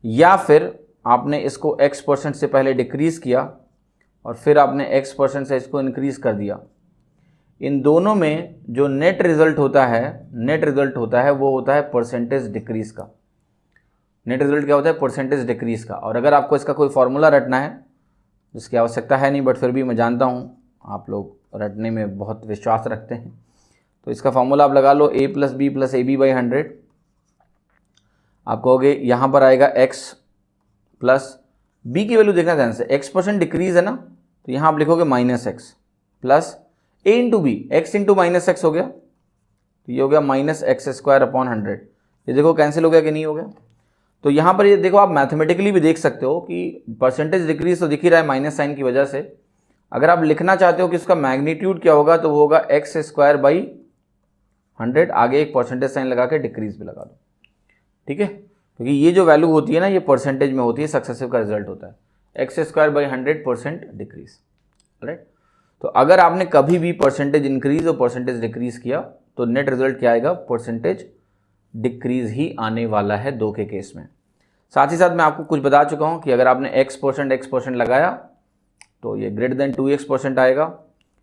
या फिर आपने इसको x% से पहले डिक्रीज किया और फिर आपने x% से इसको इंक्रीज कर दिया, इन दोनों में जो नेट रिजल्ट होता है वो होता है परसेंटेज डिक्रीज का। नेट रिजल्ट क्या होता है, परसेंटेज डिक्रीज का। और अगर आपको इसका कोई फॉर्मूला रटना है, जिसकी आवश्यकता है नहीं बट फिर भी मैं जानता हूँ आप लोग रटने में बहुत विश्वास रखते हैं। तो इसका फॉर्मूला आप लगा लो a plus B plus A B by 100। आप कहोगे यहाँ पर आएगा x प्लस b की वैल्यू देखना ध्यान से, x% डिक्रीज है ना, तो यहाँ आप लिखोगे minus X plus a into B, X into minus X हो गया, तो ये हो गया माइनस एक्स स्क्वायर अपॉन 100। ये देखो कैंसिल हो गया कि नहीं हो गया। तो यहाँ पर ये देखो आप मैथमेटिकली भी देख सकते हो कि परसेंटेज डिक्रीज तो दिख ही रहा है माइनस साइन की वजह से। अगर आप लिखना चाहते हो कि उसका मैग्नीट्यूड क्या होगा तो वो होगा एक्स स्क्वायर बाई 100, आगे एक परसेंटेज साइन लगा के डिक्रीज भी लगा दो, ठीक है, क्योंकि ये जो वैल्यू होती है ना ये परसेंटेज में होती है, सक्सेसिव का रिजल्ट होता है x square by 100% decrease, right. तो अगर आपने कभी भी परसेंटेज इंक्रीज और परसेंटेज डिक्रीज किया तो नेट रिजल्ट क्या आएगा, परसेंटेज डिक्रीज ही आने वाला है दो के केस में। साथ ही साथ मैं आपको कुछ बता चुका हूं कि अगर आपने x% लगाया तो ये ग्रेटर देन 2x% आएगा,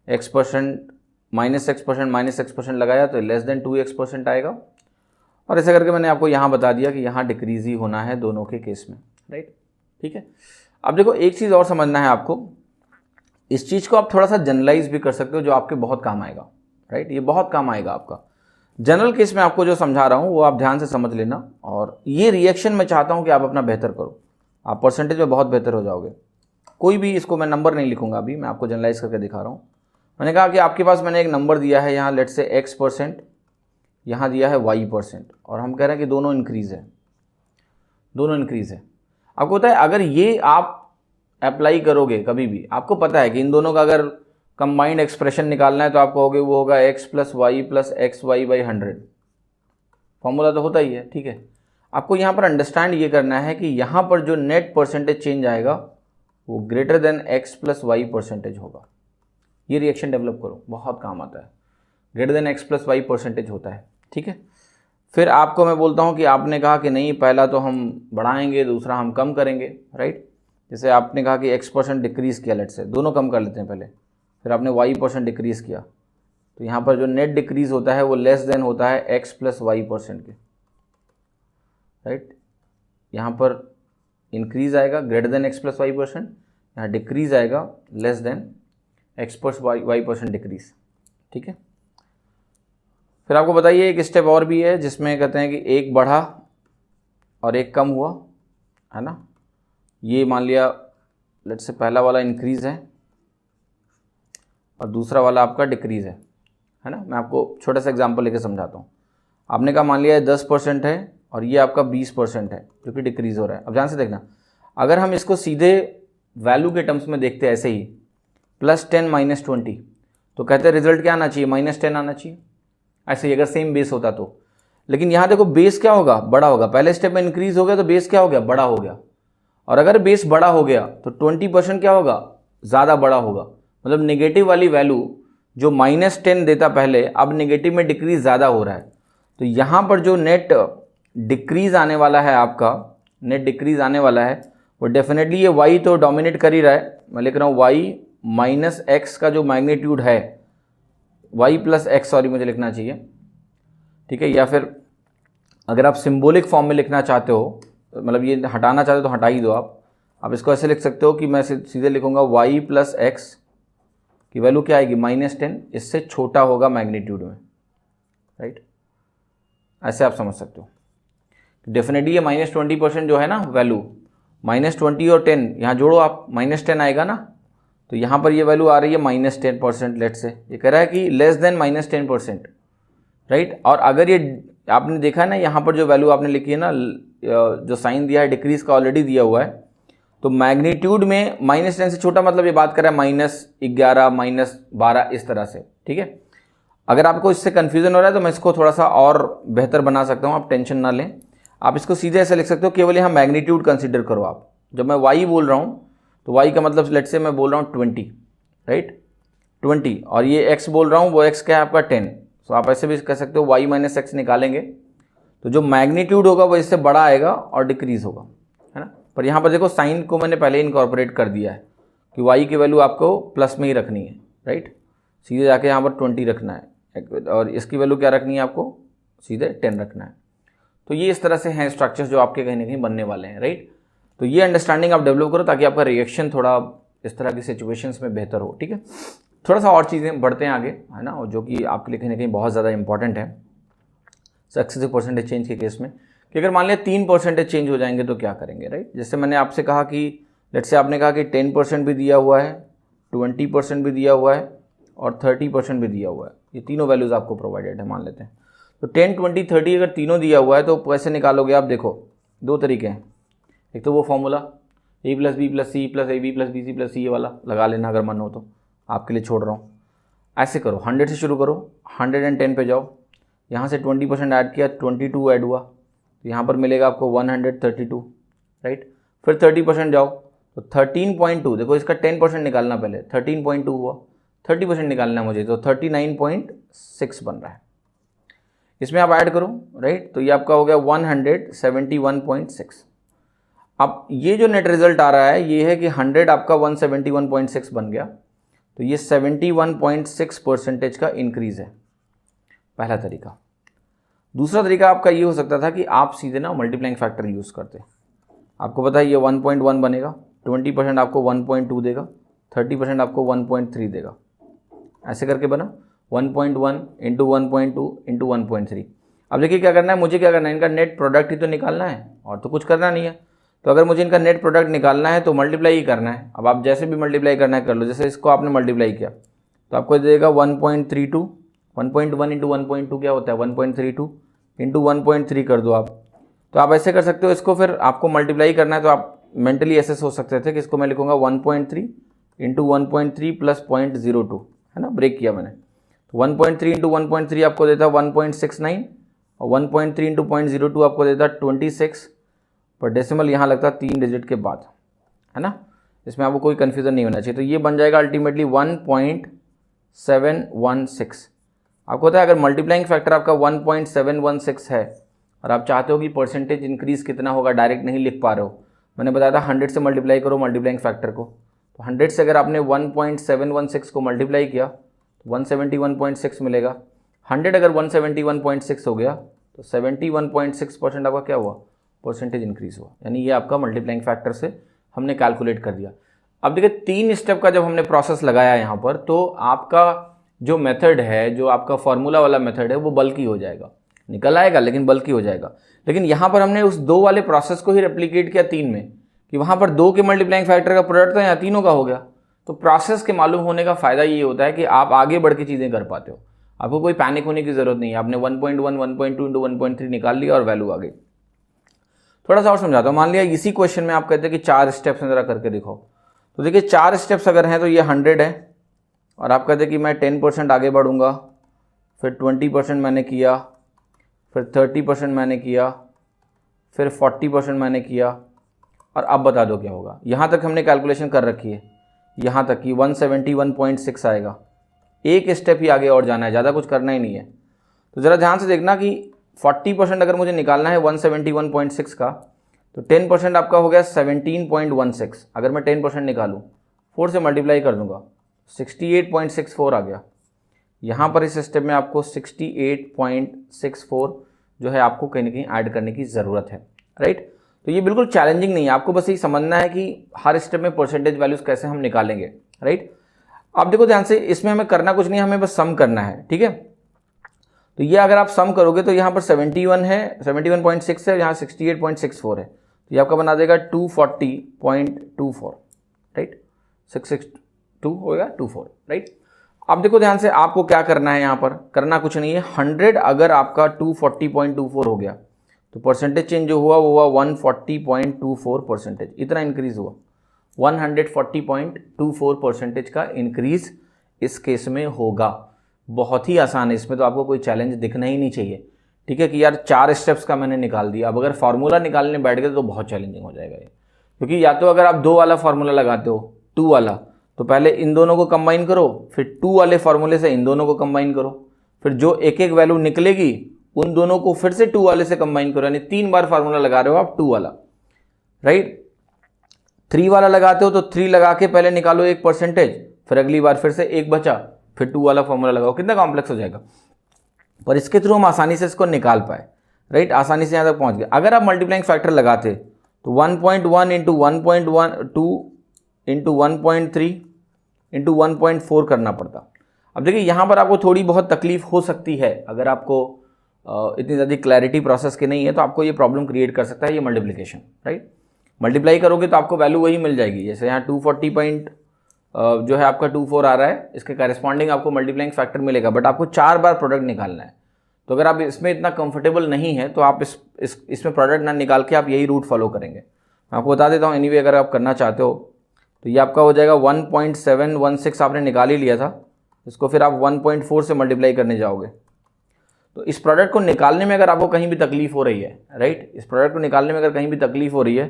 x% -x% लगाया तो लेस देन 2x% आएगा, और ऐसा करके मैंने आपको यहाँ बता दिया कि यहाँ डिक्रीज ही होना है दोनों के केस में, राइट, ठीक है। अब देखो एक चीज़ और समझना है आपको, इस चीज़ को आप थोड़ा सा जनरलाइज भी कर सकते हो जो आपके बहुत काम आएगा, राइट, ये बहुत काम आएगा आपका। जनरल केस में आपको जो समझा रहा हूँ वो आप ध्यान से समझ लेना, और ये रिएक्शन मैं चाहता हूँ कि आप अपना बेहतर करो, आप परसेंटेज में बहुत बेहतर हो जाओगे। कोई भी, इसको मैं नंबर नहीं लिखूंगा अभी, मैं आपको जनरलाइज करके दिखा रहा हूँ। मैंने कहा कि आपके पास मैंने एक नंबर दिया है यहाँ, लेट से x%, यहाँ दिया है y%, और हम कह रहे हैं कि दोनों इंक्रीज़ है, दोनों इंक्रीज़ है। आपको पता है अगर ये आप अप्लाई करोगे कभी भी, आपको पता है कि इन दोनों का अगर कंबाइंड एक्सप्रेशन निकालना है तो आप कहोगे वो होगा x plus Y plus X Y by 100, formula तो होता ही है, ठीक है। आपको यहाँ पर अंडरस्टैंड ये करना है कि यहाँ पर जो नेट परसेंटेज चेंज आएगा वो greater than x plus Y percentage होगा। ये रिएक्शन डेवलप करो, बहुत काम आता है, greater than x plus Y percentage होता है, ठीक है। फिर आपको मैं बोलता हूँ कि आपने कहा कि नहीं पहला तो हम बढ़ाएंगे, दूसरा हम कम करेंगे, राइट। जैसे आपने कहा कि x% डिक्रीज़ किया, लेट से दोनों कम कर लेते हैं पहले, फिर आपने y% डिक्रीज़ किया, तो यहाँ पर जो नेट डिक्रीज़ होता है वो लेस देन होता है x प्लस वाई परसेंट के, राइट। यहाँ पर इंक्रीज़ आएगा greater than x plus Y percent, यहाँ डिक्रीज़ आएगा less than x plus Y percent decrease, ठीक है। फिर आपको बताइए एक स्टेप और भी है जिसमें कहते हैं कि एक बढ़ा और एक कम हुआ, है ना। ये मान लिया लेट से पहला वाला इंक्रीज़ है और दूसरा वाला आपका डिक्रीज़ है ना। मैं आपको छोटा सा एग्जांपल लेके समझाता हूँ। आपने कहा मान लिया 10% है और ये आपका 20% है जो कि डिक्रीज़ हो रहा है। अब ध्यान से देखना, अगर हम इसको सीधे वैल्यू के टर्म्स में देखते हैं ऐसे ही +10 -20, तो कहते हैं रिजल्ट क्या आना चाहिए, -10 आना चाहिए, ऐसे ही अगर सेम बेस होता तो। लेकिन यहाँ देखो बेस क्या होगा, बड़ा होगा। पहले स्टेप में इंक्रीज हो गया तो बेस क्या हो गया, बड़ा हो गया। और अगर बेस बड़ा हो गया तो 20% क्या होगा, ज़्यादा बड़ा होगा। मतलब नेगेटिव वाली वैल्यू जो -10 देता पहले, अब नेगेटिव में डिक्रीज ज़्यादा हो रहा है। तो यहाँ पर जो नेट डिक्रीज आने वाला है, आपका नेट डिक्रीज आने वाला है, वो डेफिनेटली ये y तो डोमिनेट कर ही रहा है। मैं लिख रहा हूँ y माइनस एक्स का जो मैग्नीट्यूड है, y प्लस एक्स, सॉरी मुझे लिखना चाहिए, ठीक है। या फिर अगर आप सिंबॉलिक फॉर्म में लिखना चाहते हो, मतलब ये हटाना चाहते हो तो हटा ही दो आप इसको ऐसे लिख सकते हो कि मैं सीधे लिखूंगा y प्लस एक्स की वैल्यू क्या आएगी, -10, इससे छोटा होगा मैग्नीट्यूड में, राइट। ऐसे आप समझ सकते हो। डेफिनेटली ये -20% जो है ना वैल्यू, -20 और 10 यहाँ जोड़ो आप, -10 आएगा ना। तो यहाँ पर ये वैल्यू आ रही है -10%, लेट से ये कह रहा है कि लेस देन -10%, राइट। और अगर ये आपने देखा है ना, यहाँ पर जो वैल्यू आपने लिखी है ना, जो साइन दिया है डिक्रीज का ऑलरेडी दिया हुआ है, तो मैग्नीट्यूड में -10 से छोटा, मतलब ये बात कर रहा है -11 -12 इस तरह से, ठीक है। अगर आपको इससे कन्फ्यूजन हो रहा है तो मैं इसको थोड़ा सा और बेहतर बना सकता हूँ, आप टेंशन ना लें। आप इसको सीधे ऐसे लिख सकते हो, केवल यहाँ मैग्नीट्यूड कंसिडर करो आप। जब मैं y बोल रहा हूँ तो y का मतलब लेट से मैं बोल रहा हूँ 20, राइट, 20, और ये x बोल रहा हूँ, वो x क्या है आपका 10। तो आप ऐसे भी कह सकते हो y माइनस एक्स निकालेंगे तो जो मैग्नीट्यूड होगा वो इससे बड़ा आएगा और डिक्रीज होगा, है ना। पर यहाँ पर देखो साइन को मैंने पहले इनकॉर्पोरेट कर दिया है कि y की वैल्यू आपको प्लस में ही रखनी है, राइट। सीधे जाके यहाँ पर 20 रखना है और इसकी वैल्यू क्या रखनी है, आपको सीधे 10 रखना है। तो ये इस तरह से हैं स्ट्रक्चर्स जो आपके कहीं ना कहीं बनने वाले हैं, राइट। तो ये अंडरस्टैंडिंग आप डेवलप करो ताकि आपका रिएक्शन थोड़ा इस तरह की सिचुएशंस में बेहतर हो, ठीक है। थोड़ा सा और चीज़ें बढ़ते हैं आगे, है ना, जो कि आपके लिए कहीं ना कहीं बहुत ज़्यादा इंपॉर्टेंट है सक्सेसिव परसेंटेज चेंज के केस में, कि अगर मान लिया 3% चेंज हो जाएंगे तो क्या करेंगे, राइट। जैसे मैंने आपसे कहा कि लेट्स से आपने कहा कि 10% भी दिया हुआ है, 20% भी दिया हुआ है और 30% भी दिया हुआ है, ये तीनों वैल्यूज़ आपको प्रोवाइडेड है मान लेते हैं। तो 10, 20, 30 अगर तीनों दिया हुआ है तो कैसे निकालोगे आप, देखो दो तरीके हैं। एक तो वो formula a + b + c + ab + bc + c, ये वाला लगा लेना अगर मन हो तो, आपके लिए छोड़ रहा हूँ। ऐसे करो, 100 से शुरू करो, 110 पे जाओ, यहाँ से 20% ऐड किया, 22 ऐड हुआ, तो यहाँ पर मिलेगा आपको 132, राइट। फिर 30% जाओ तो 13.2, देखो इसका 10% निकालना पहले, 13.2 हुआ, 30% निकालना है मुझे, तो 39.6 बन रहा है। इसमें आप ऐड करो, राइट, तो ये आपका हो गया 171.6। अब ये जो नेट रिजल्ट आ रहा है ये है कि 100 आपका 171.6 बन गया, तो ये 71.6% का इंक्रीज है, पहला तरीका। दूसरा तरीका आपका ये हो सकता था कि आप सीधे ना मल्टीप्लाइंग फैक्टर यूज़ करते। आपको पता है ये 1.1 बनेगा, 20% आपको 1.2 देगा, 30% आपको 1.3 देगा, ऐसे करके बना 1.1 इंटू 1.2 इंटू 1.3। अब देखिए क्या करना है, मुझे क्या करना है, इनका नेट प्रोडक्ट ही तो निकालना है और तो कुछ करना नहीं है। तो अगर मुझे इनका नेट प्रोडक्ट निकालना है तो मल्टीप्लाई ही करना है। अब आप जैसे भी मल्टीप्लाई करना है कर लो, जैसे इसको आपने मल्टीप्लाई किया तो आपको देगा 1.32, 1.1 इंटू 1.2 क्या होता है 1.32 इंटू 1.3 कर दो आप। तो आप ऐसे कर सकते हो इसको, फिर आपको मल्टीप्लाई करना है तो आप मेंटली ऐसे सोच सकते थे कि इसको मैं लिखूंगा 1.3 इंटू 1.3 प्लस 0.02, है ना, ब्रेक किया मैंने। तो 1.3 इंटू 1.3 आपको देता 1.69 और 1.3 इंटू 0.02 आपको देता 26, पर डेसिमल यहाँ लगता 3 डिजिट के बाद, है ना। इसमें आपको कोई कन्फ्यूज़न नहीं होना चाहिए। तो ये बन जाएगा अल्टीमेटली 1.716। आपको पता है अगर मल्टीप्लाइंग फैक्टर आपका 1.716 है और आप चाहते हो कि परसेंटेज इंक्रीज़ कितना होगा, डायरेक्ट नहीं लिख पा रहे हो, मैंने बताया था 100 से मल्टीप्लाई करो मल्टीप्लाइंग फैक्टर को। तो 100 से अगर आपने 1.716 को मल्टीप्लाई किया तो 171.6 मिलेगा। 100 अगर 171.6 हो गया तो 71.6% आपका क्या हुआ, परसेंटेज इंक्रीज हुआ, यानी ये आपका मल्टीप्लाइंग फैक्टर से हमने कैलकुलेट कर दिया। अब देखिए 3 स्टेप का जब हमने प्रोसेस लगाया यहाँ पर, तो आपका जो मेथड है, जो आपका फॉर्मूला वाला मेथड है, वो बल्कि हो जाएगा, निकल आएगा लेकिन बल्कि हो जाएगा। लेकिन यहाँ पर हमने उस 2 वाले प्रोसेस को ही रेप्लिकेट किया 3 में, कि वहाँ पर 2 के मल्टीप्लाइंग फैक्टर का प्रोडक्ट था, यहाँ तीनों का हो गया। तो प्रोसेस के मालूम होने का फ़ायदा ये होता है कि आप आगे बढ़ के चीज़ें कर पाते हो, आपको कोई पैनिक होने की ज़रूरत नहीं है। आपने 1.1, 1.2 इंटू 1.3 निकाल लिया और वैल्यू आ गई। थोड़ा सा और समझाता हूँ। मान लिया इसी क्वेश्चन में आप कहते हैं कि 4 स्टेप्स ज़रा करके दिखाओ, तो देखिए 4 स्टेप्स अगर हैं तो ये 100 है, और आप कहते हैं कि मैं 10% आगे बढ़ूँगा, फिर 20% मैंने किया, फिर 30% मैंने किया, फिर 40% मैंने किया, और अब बता दो क्या होगा। यहाँ तक हमने कैलकुलेशन कर रखी है, यहाँ तक कि 171.6 आएगा। एक स्टेप ही आगे और जाना है, ज़्यादा कुछ करना ही नहीं है। तो ज़रा ध्यान से देखना कि 40% अगर मुझे निकालना है 171.6 का, तो 10% आपका हो गया 17.16। अगर मैं 10% निकालूँ, 4 से मल्टीप्लाई कर दूंगा, 68.64 आ गया। यहाँ पर इस स्टेप में आपको 68.64 जो है आपको कहीं ना कहीं ऐड करने की ज़रूरत है, राइट। तो ये बिल्कुल चैलेंजिंग नहीं है, आपको बस यही समझना है कि हर स्टेप में परसेंटेज वैल्यूज़ कैसे हम निकालेंगे, राइट। अब देखो ध्यान से, इसमें हमें करना कुछ नहीं, हमें बस सम करना है, ठीक है। तो ये अगर आप सम करोगे तो यहाँ पर 71 है, 71.6 है, यहाँ 68.64 है, तो ये आपका बना देगा 240.24, राइट। 662 होगा 24, राइट। अब देखो ध्यान से, आपको क्या करना है, यहाँ पर करना कुछ नहीं है। 100 अगर आपका 240.24 हो गया तो परसेंटेज चेंज जो हुआ वो हुआ 140.24%, इतना इंक्रीज हुआ। 140.24% का इंक्रीज इस केस में होगा। बहुत ही आसान है, इसमें तो आपको कोई चैलेंज दिखना ही नहीं चाहिए, ठीक है, कि यार 4 स्टेप्स का मैंने निकाल दिया। अब अगर फार्मूला निकालने बैठ गए तो बहुत चैलेंजिंग हो जाएगा ये, क्योंकि या तो अगर आप 2 वाला फार्मूला लगाते हो, 2 वाला, तो पहले इन दोनों को कंबाइन करो, फिर 2 वाले फार्मूले से इन दोनों को कंबाइन करो, फिर जो एक एक वैल्यू निकलेगी उन दोनों को फिर से 2 वाले से कंबाइन करो, यानी 3 बार फार्मूला लगा रहे हो आप 2 वाला, राइट। 3 वाला लगाते हो तो 3 लगा के पहले निकालो एक परसेंटेज, फिर अगली बार फिर से 1 बचा, फिर 2 वाला फॉर्मूला लगाओ, कितना कॉम्प्लेक्स हो जाएगा। पर इसके थ्रू हम आसानी से इसको निकाल पाए, राइट, आसानी से यहाँ तक पहुँच गए। अगर आप मल्टीप्लाइंग फैक्टर लगाते तो 1.1 इंटू 1.12 इंटू 1.3 इंटू 1.4 करना पड़ता। अब देखिए यहाँ पर आपको थोड़ी बहुत तकलीफ हो सकती है, अगर आपको इतनी ज़्यादा क्लैरिटी प्रोसेस की नहीं है तो आपको ये प्रॉब्लम क्रिएट कर सकता है ये मल्टीप्लिकेशन, राइट। मल्टीप्लाई करोगे तो आपको वैल्यू वही मिल जाएगी, जैसे यहाँ 240 पॉइंट जो है आपका 24 आ रहा है, इसके करेस्पॉन्डिंग आपको मल्टीप्लाइंग फैक्टर मिलेगा, बट आपको 4 बार प्रोडक्ट निकालना है। तो अगर आप इसमें इतना कंफर्टेबल नहीं है तो आप इसमें प्रोडक्ट ना निकाल के आप यही रूट फॉलो करेंगे। मैं आपको बता देता हूँ एनीवे, अगर आप करना चाहते हो तो ये आपका हो जाएगा 1.716 आपने निकाल ही लिया था, इसको फिर आप 1.4 से मल्टीप्लाई करने जाओगे। तो इस प्रोडक्ट को निकालने में अगर आपको कहीं भी तकलीफ हो रही है, राइट, इस प्रोडक्ट को निकालने में अगर कहीं भी तकलीफ हो रही है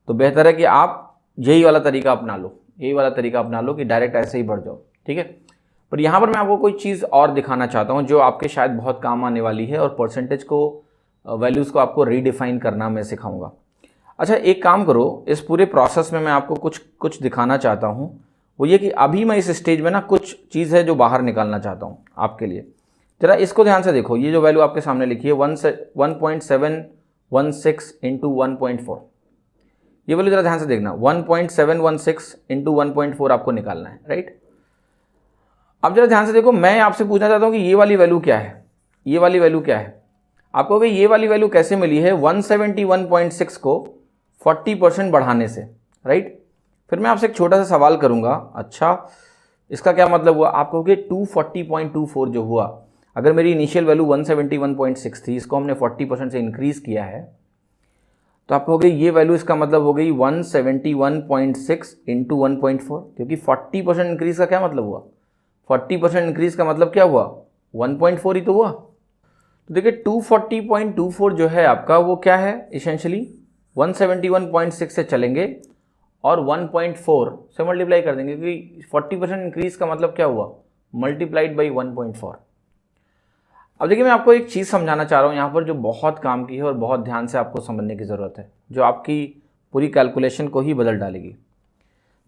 तो बेहतर है कि आप यही वाला तरीका अपना लो, यही वाला तरीका अपना लो कि डायरेक्ट ऐसे ही बढ़ जाओ, ठीक है। पर यहाँ पर मैं आपको कोई चीज़ और दिखाना चाहता हूँ जो आपके शायद बहुत काम आने वाली है, और परसेंटेज को वैल्यूज़ को आपको रीडिफाइन करना मैं सिखाऊंगा। अच्छा, एक काम करो, इस पूरे प्रोसेस में मैं आपको कुछ दिखाना चाहता हूँ, वो ये कि अभी मैं इस स्टेज में ना कुछ चीज़ है जो बाहर निकालना चाहता हूँ आपके लिए। जरा इसको ध्यान से देखो, ये जो वैल्यू आपके सामने लिखी है 1.716 इंटू 1.4, ये वैल्यू जरा ध्यान से देखना, 1.716 इंटू 1.4 आपको निकालना है, राइट। अब जरा ध्यान से देखो, मैं आपसे पूछना चाहता हूँ कि ये वाली वैल्यू क्या है, ये वाली वैल्यू क्या है। आपको कहोगे ये वाली वैल्यू कैसे मिली है, 171.6 को 40% बढ़ाने से, राइट। फिर मैं आपसे एक छोटा सा सवाल करूंगा, अच्छा इसका क्या मतलब हुआ। आप कहोगे 240.24 जो हुआ, अगर मेरी इनिशियल वैल्यू 171.6 थी, इसको हमने 40% से इंक्रीज किया है, तो आप कहोगे ये वैल्यू इसका मतलब हो गई 171.6 इंटू 1.4, क्योंकि 40% इंक्रीज का क्या मतलब हुआ, 40% इंक्रीज का मतलब क्या हुआ, 1.4 ही तो हुआ। तो देखिए 240.24 जो है आपका वो क्या है, इसेंशियली 171.6 से चलेंगे और 1.4 से मल्टीप्लाई कर देंगे, क्योंकि 40% इंक्रीज का मतलब क्या हुआ, मल्टीप्लाइड बाई 1.4। अब देखिए मैं आपको एक चीज़ समझाना चाह रहा हूँ यहाँ पर जो बहुत काम की है और बहुत ध्यान से आपको समझने की ज़रूरत है, जो आपकी पूरी कैलकुलेशन को ही बदल डालेगी।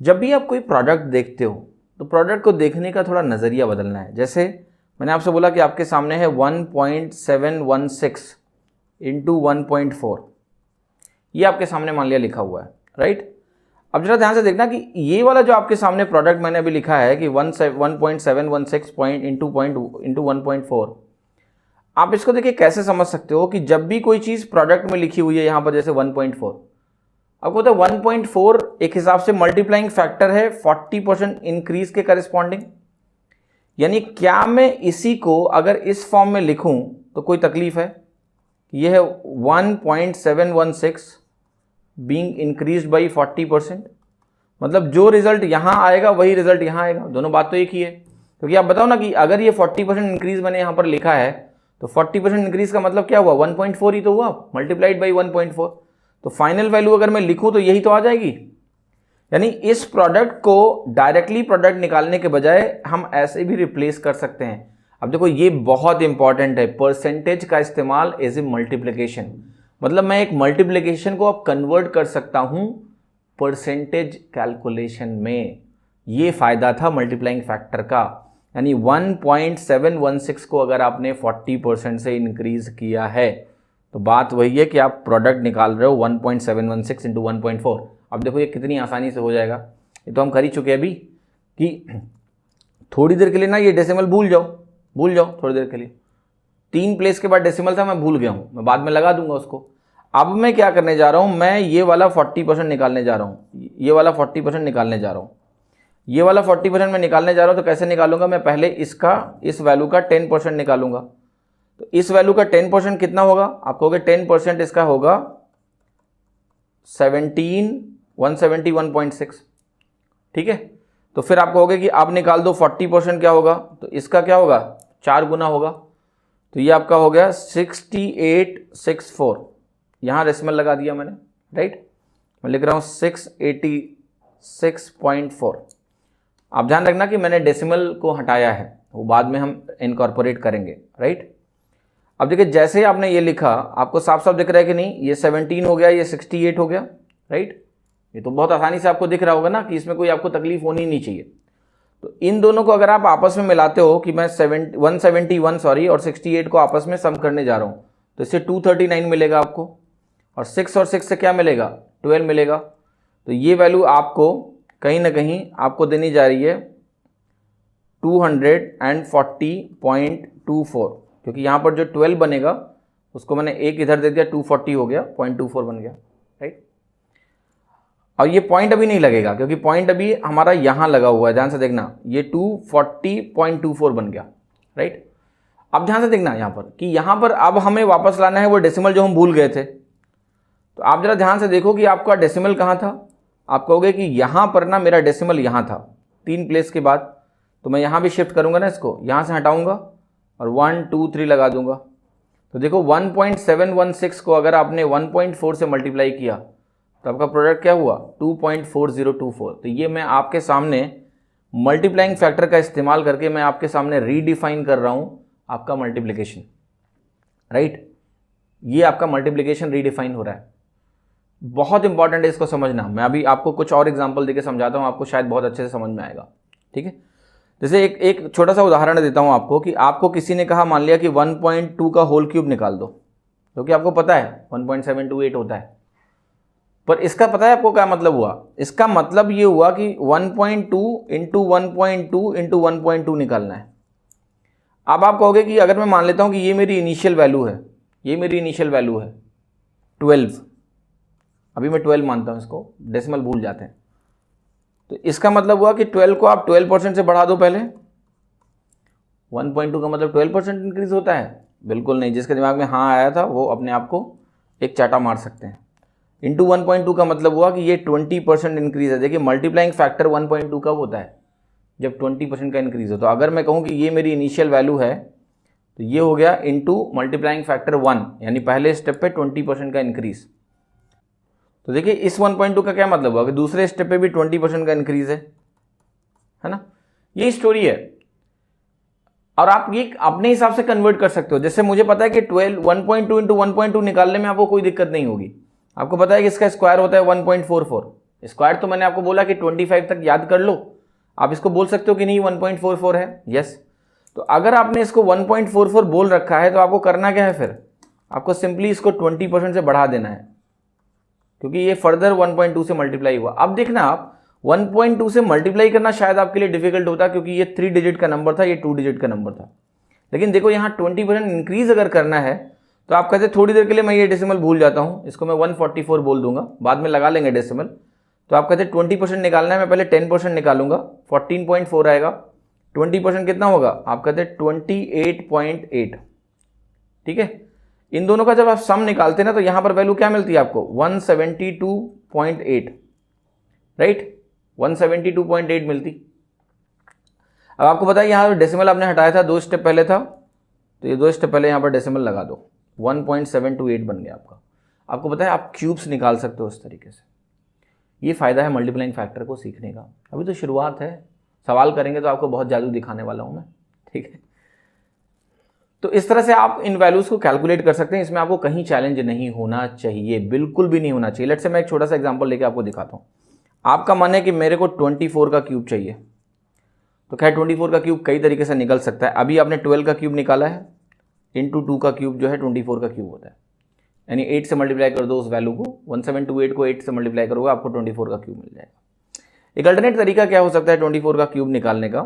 जब भी आप कोई प्रोडक्ट देखते हो तो प्रोडक्ट को देखने का थोड़ा नज़रिया बदलना है। जैसे मैंने आपसे बोला कि आपके सामने है 1.716 इंटू 1.4, ये आपके सामने मान लिया लिखा हुआ है, राइट। अब जरा ध्यान से देखना कि ये वाला जो आपके सामने प्रोडक्ट मैंने अभी लिखा है कि 1.716 पॉइंट इंटू 1.4, आप इसको देखिए कैसे समझ सकते हो कि जब भी कोई चीज़ प्रोडक्ट में लिखी हुई है यहाँ पर जैसे 1.4, आपको पता है 1.4 एक हिसाब से मल्टीप्लाइंग फैक्टर है 40% इंक्रीज के करिस्पॉन्डिंग। यानी क्या मैं इसी को अगर इस फॉर्म में लिखूं तो कोई तकलीफ है, यह है 1.716 बीइंग इंक्रीज्ड बाई 40%, मतलब जो रिजल्ट यहाँ आएगा वही रिजल्ट यहाँ आएगा, दोनों बात तो एक ही है। क्योंकि आप बताओ ना कि अगर ये 40% इंक्रीज मैंने यहाँ पर लिखा है तो 40% इंक्रीज का मतलब क्या हुआ, 1.4 ही तो हुआ, मल्टीप्लाइड बाई 1.4। तो फाइनल वैल्यू अगर मैं लिखूं तो यही तो आ जाएगी। यानी इस प्रोडक्ट को डायरेक्टली प्रोडक्ट निकालने के बजाय हम ऐसे भी रिप्लेस कर सकते हैं। अब देखो ये बहुत इंपॉर्टेंट है, परसेंटेज का इस्तेमाल एज ए मल्टीप्लिकेशन, मतलब मैं एक मल्टीप्लिकेशन को अब कन्वर्ट कर सकता हूं परसेंटेज कैलकुलेशन में। ये फायदा था मल्टीप्लाइंग फैक्टर का। यानी 1.716 को अगर आपने 40% से इंक्रीज किया है तो बात वही है कि आप प्रोडक्ट निकाल रहे हो 1.716 इंटू 1.4। अब देखो ये कितनी आसानी से हो जाएगा, ये तो हम कर ही चुके हैं अभी कि थोड़ी देर के लिए ना ये डेसिमल भूल जाओ थोड़ी देर के लिए। 3 प्लेस के बाद डेसिमल था, मैं भूल गया हूँ, मैं बाद में लगा दूंगा उसको। अब मैं क्या करने जा रहा हूँ, मैं ये वाला 40% निकालने जा रहा हूँ, ये वाला 40% निकालने जा रहा हूँ, ये वाला 40% मैं निकालने जा रहा हूँ। तो कैसे निकालूंगा, मैं पहले इसका इस वैल्यू का 10% निकालूंगा। तो इस वैल्यू का 10% कितना होगा, आप कहोगे 10% इसका होगा 171.6, ठीक है। तो फिर आप कहोगे कि आप निकाल दो 40% क्या होगा, तो इसका क्या होगा 4 गुना होगा। तो ये आपका हो गया 6864, यहाँ डेसिमल लगा दिया मैंने, राइट। मैं लिख रहा हूँ 686.4। आप ध्यान रखना कि मैंने डेसिमल को हटाया है, वो बाद में हम इनकॉर्पोरेट करेंगे, राइट। अब देखिए जैसे ही आपने ये लिखा आपको साफ साफ दिख रहा है कि नहीं, ये 17 हो गया, ये 68 हो गया, राइट। ये तो बहुत आसानी से आपको दिख रहा होगा ना कि इसमें कोई आपको तकलीफ होनी नहीं चाहिए। तो इन दोनों को अगर आप आपस में मिलाते हो कि मैं 171 और 68 को आपस में सम करने जा रहा हूँ, तो इससे 239 मिलेगा आपको, और 6 और 6 से क्या मिलेगा 12 मिलेगा। तो ये वैल्यू आपको कहीं ना कहीं आपको देनी जा रही है 240.24, क्योंकि यहाँ पर जो 12 बनेगा उसको मैंने एक इधर दे दिया, 240 हो गया, 0.24 बन गया, राइट। और ये पॉइंट अभी नहीं लगेगा क्योंकि पॉइंट अभी हमारा यहाँ लगा हुआ है, ध्यान से देखना, ये 240.24 बन गया, राइट। अब ध्यान से देखना यहाँ पर कि यहाँ पर अब हमें वापस लाना है वो डेसिमल जो हम भूल गए थे। तो आप जरा ध्यान से देखो कि आपका डेसिमल कहाँ था। आप कहोगे कि यहाँ पर ना मेरा डेसिमल यहाँ था 3 प्लेस के बाद, तो मैं यहाँ भी शिफ्ट करूँगा ना, इसको यहाँ से हटाऊँगा और 1 2 3 लगा दूंगा। तो देखो 1.716 को अगर आपने 1.4 से मल्टीप्लाई किया तो आपका प्रोडक्ट क्या हुआ, 2.4024। तो ये मैं आपके सामने मल्टीप्लाइंग फैक्टर का इस्तेमाल करके मैं आपके सामने रीडिफाइन कर रहा हूँ आपका मल्टीप्लिकेशन, राइट। ये आपका मल्टीप्लिकेशन रीडिफाइन हो रहा है। बहुत इंपॉर्टेंट है इसको समझना। मैं अभी आपको कुछ और एग्जांपल देके समझाता हूँ, आपको शायद बहुत अच्छे से समझ में आएगा, ठीक है। जैसे एक छोटा सा उदाहरण देता हूँ आपको कि आपको किसी ने कहा, मान लिया कि 1.2 का होल क्यूब निकाल दो, क्योंकि आपको पता है 1.728 होता है, पर इसका पता है आपको क्या मतलब हुआ। इसका मतलब ये हुआ कि 1.2 इंटू 1.2 इंटू 1.2 निकालना है। अब आप कहोगे कि अगर मैं मान लेता हूँ कि ये मेरी इनिशियल वैल्यू है, ये मेरी इनिशियल वैल्यू है 12, अभी मैं 12 मानता हूँ, इसको डेसिमल भूल जाते हैं, तो इसका मतलब हुआ कि 12 को आप 12% से बढ़ा दो पहले। 1.2 का मतलब 12% इंक्रीज होता है? बिल्कुल नहीं। जिसके दिमाग में हाँ आया था वो अपने आप को एक चाटा मार सकते हैं। इंटू 1.2 का मतलब हुआ कि ये 20% इंक्रीज है। देखिए मल्टीप्लाइंग फैक्टर 1.2 कब होता है, जब 20% का इंक्रीज हो। तो अगर मैं कहूँ कि ये मेरी इनिशियल वैल्यू है तो ये हो गया इंटू मल्टीप्लाइंग फैक्टर 1, यानी पहले स्टेप पे 20% का इंक्रीज। तो देखिए इस 1.2 का क्या मतलब हुआ कि दूसरे स्टेप पे भी 20% का इंक्रीज है ना। ये स्टोरी है और आप ये अपने हिसाब से कन्वर्ट कर सकते हो। जैसे मुझे पता है कि 1.2 इंटू 1.2 निकालने में आपको कोई दिक्कत नहीं होगी। आपको पता है कि इसका स्क्वायर होता है 1.44। स्क्वायर तो मैंने आपको बोला कि 25 तक याद कर लो। आप इसको बोल सकते हो कि नहीं 1.44 है, यस। तो अगर आपने इसको 1.44 बोल रखा है तो आपको करना क्या है, फिर आपको सिंपली इसको 20% से बढ़ा देना है, क्योंकि ये फर्दर 1.2 से मल्टीप्लाई हुआ। अब देखना आप 1.2 से मल्टीप्लाई करना शायद आपके लिए डिफिकल्ट होता, क्योंकि ये 3 डिजिट का नंबर था, ये 2 डिजिट का नंबर था। लेकिन देखो यहाँ 20% इंक्रीज अगर करना है तो आप कहते थोड़ी देर के लिए मैं ये डेसिमल भूल जाता हूँ, इसको मैं 144 बोल दूंगा, बाद में लगा लेंगे डेसिमल। तो आप कहते 20% निकालना है, मैं पहले 10% निकालूंगा, 14.4 आएगा। 20% कितना होगा, आप कहते 28.8, ठीक है। इन दोनों का जब आप सम निकालते हैं ना तो यहां पर वैल्यू क्या मिलती है आपको, 172.8, राइट, 172.8 मिलती। अब आपको पता है यहां डेसिमल आपने हटाया था, 2 स्टेप पहले था, तो ये 2 स्टेप पहले यहां पर डेसिमल लगा दो, 1.728 बन गया आपका। आपको पता है आप क्यूब्स निकाल सकते हो इस तरीके से। ये फायदा है मल्टीप्लाइंग फैक्टर को सीखने का। अभी तो शुरुआत है, सवाल करेंगे तो आपको बहुत जादू दिखाने वाला हूं मैं, ठीक है। तो इस तरह से आप इन वैल्यूज को कैलकुलेट कर सकते हैं। इसमें आपको कहीं चैलेंज नहीं होना चाहिए, बिल्कुल भी नहीं होना चाहिए। लेट्स से मैं एक छोटा सा एग्जांपल लेके आपको दिखाता हूं। आपका मन है कि मेरे को 24 का क्यूब चाहिए, तो खैर 24 का क्यूब कई तरीके से निकल सकता है। अभी आपने 12 का क्यूब निकाला है, इंटू 2 का क्यूब जो है 24 का क्यूब होता है, यानी 8 से मल्टीप्लाई कर दो उस वैल्यू को, 1728 को 8 से मल्टीप्लाई करोगे आपको 24 का क्यूब मिल जाएगा। एक अल्टरनेट तरीका क्या हो सकता है 24 का क्यूब निकालने का,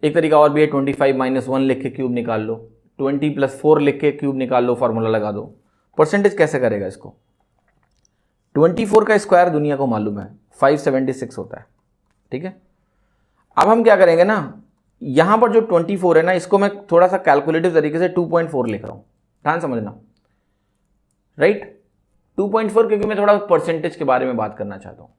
एक तरीका और भी है, 25 - 1 लिख के क्यूब निकाल लो, 20 + 4 लिख के क्यूब निकाल लो, फॉर्मूला लगा दो। परसेंटेज कैसे करेगा इसको, 24 का स्क्वायर दुनिया को मालूम है 576 होता है, ठीक है। अब हम क्या करेंगे ना, यहां पर जो 24 है ना, इसको मैं थोड़ा सा कैलकुलेटिव तरीके से 2.4 लिख रहा हूं, ध्यान समझना, राइट। 2.4 क्योंकि मैं थोड़ा परसेंटेज के बारे में बात करना चाहता हूं।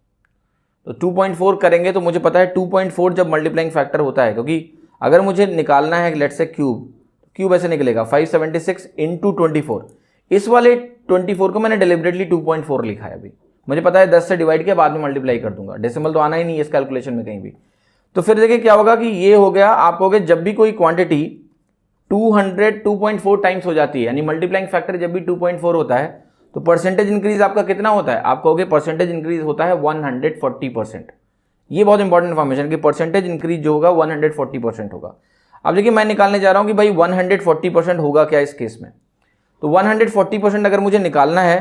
तो 2.4 करेंगे तो मुझे पता है 2.4 जब मल्टीप्लाइंग फैक्टर होता है, क्योंकि अगर मुझे निकालना है लेट्स से क्यूब ऐसे निकलेगा 576 इंटू 24। इस वाले 24 को मैंने डेलिबरेटली 2.4 लिखा है। अभी मुझे पता है 10 से डिवाइड किया, बाद में मल्टीप्लाई कर दूंगा, डेसिमल तो आना ही नहीं है इस कैलकुलेशन में कहीं भी। तो फिर देखिए क्या होगा कि ये हो गया, आप कहोगे जब भी कोई क्वांटिटी 2.4 टाइम्स हो जाती है, यानी मल्टीप्लाइंग फैक्टर जब भी 2.4 होता है, तो परसेंटेज इंक्रीज आपका कितना होता है, आप कहोगे परसेंटेज इंक्रीज होता है 140%। ये बहुत इंपॉर्टेंट इन्फॉर्मेशन कि परसेंटेज इंक्रीज जो होगा 140% होगा। अब देखिए मैं निकालने जा रहा हूं कि भाई 140% होगा क्या इस केस में। तो 140% अगर मुझे निकालना है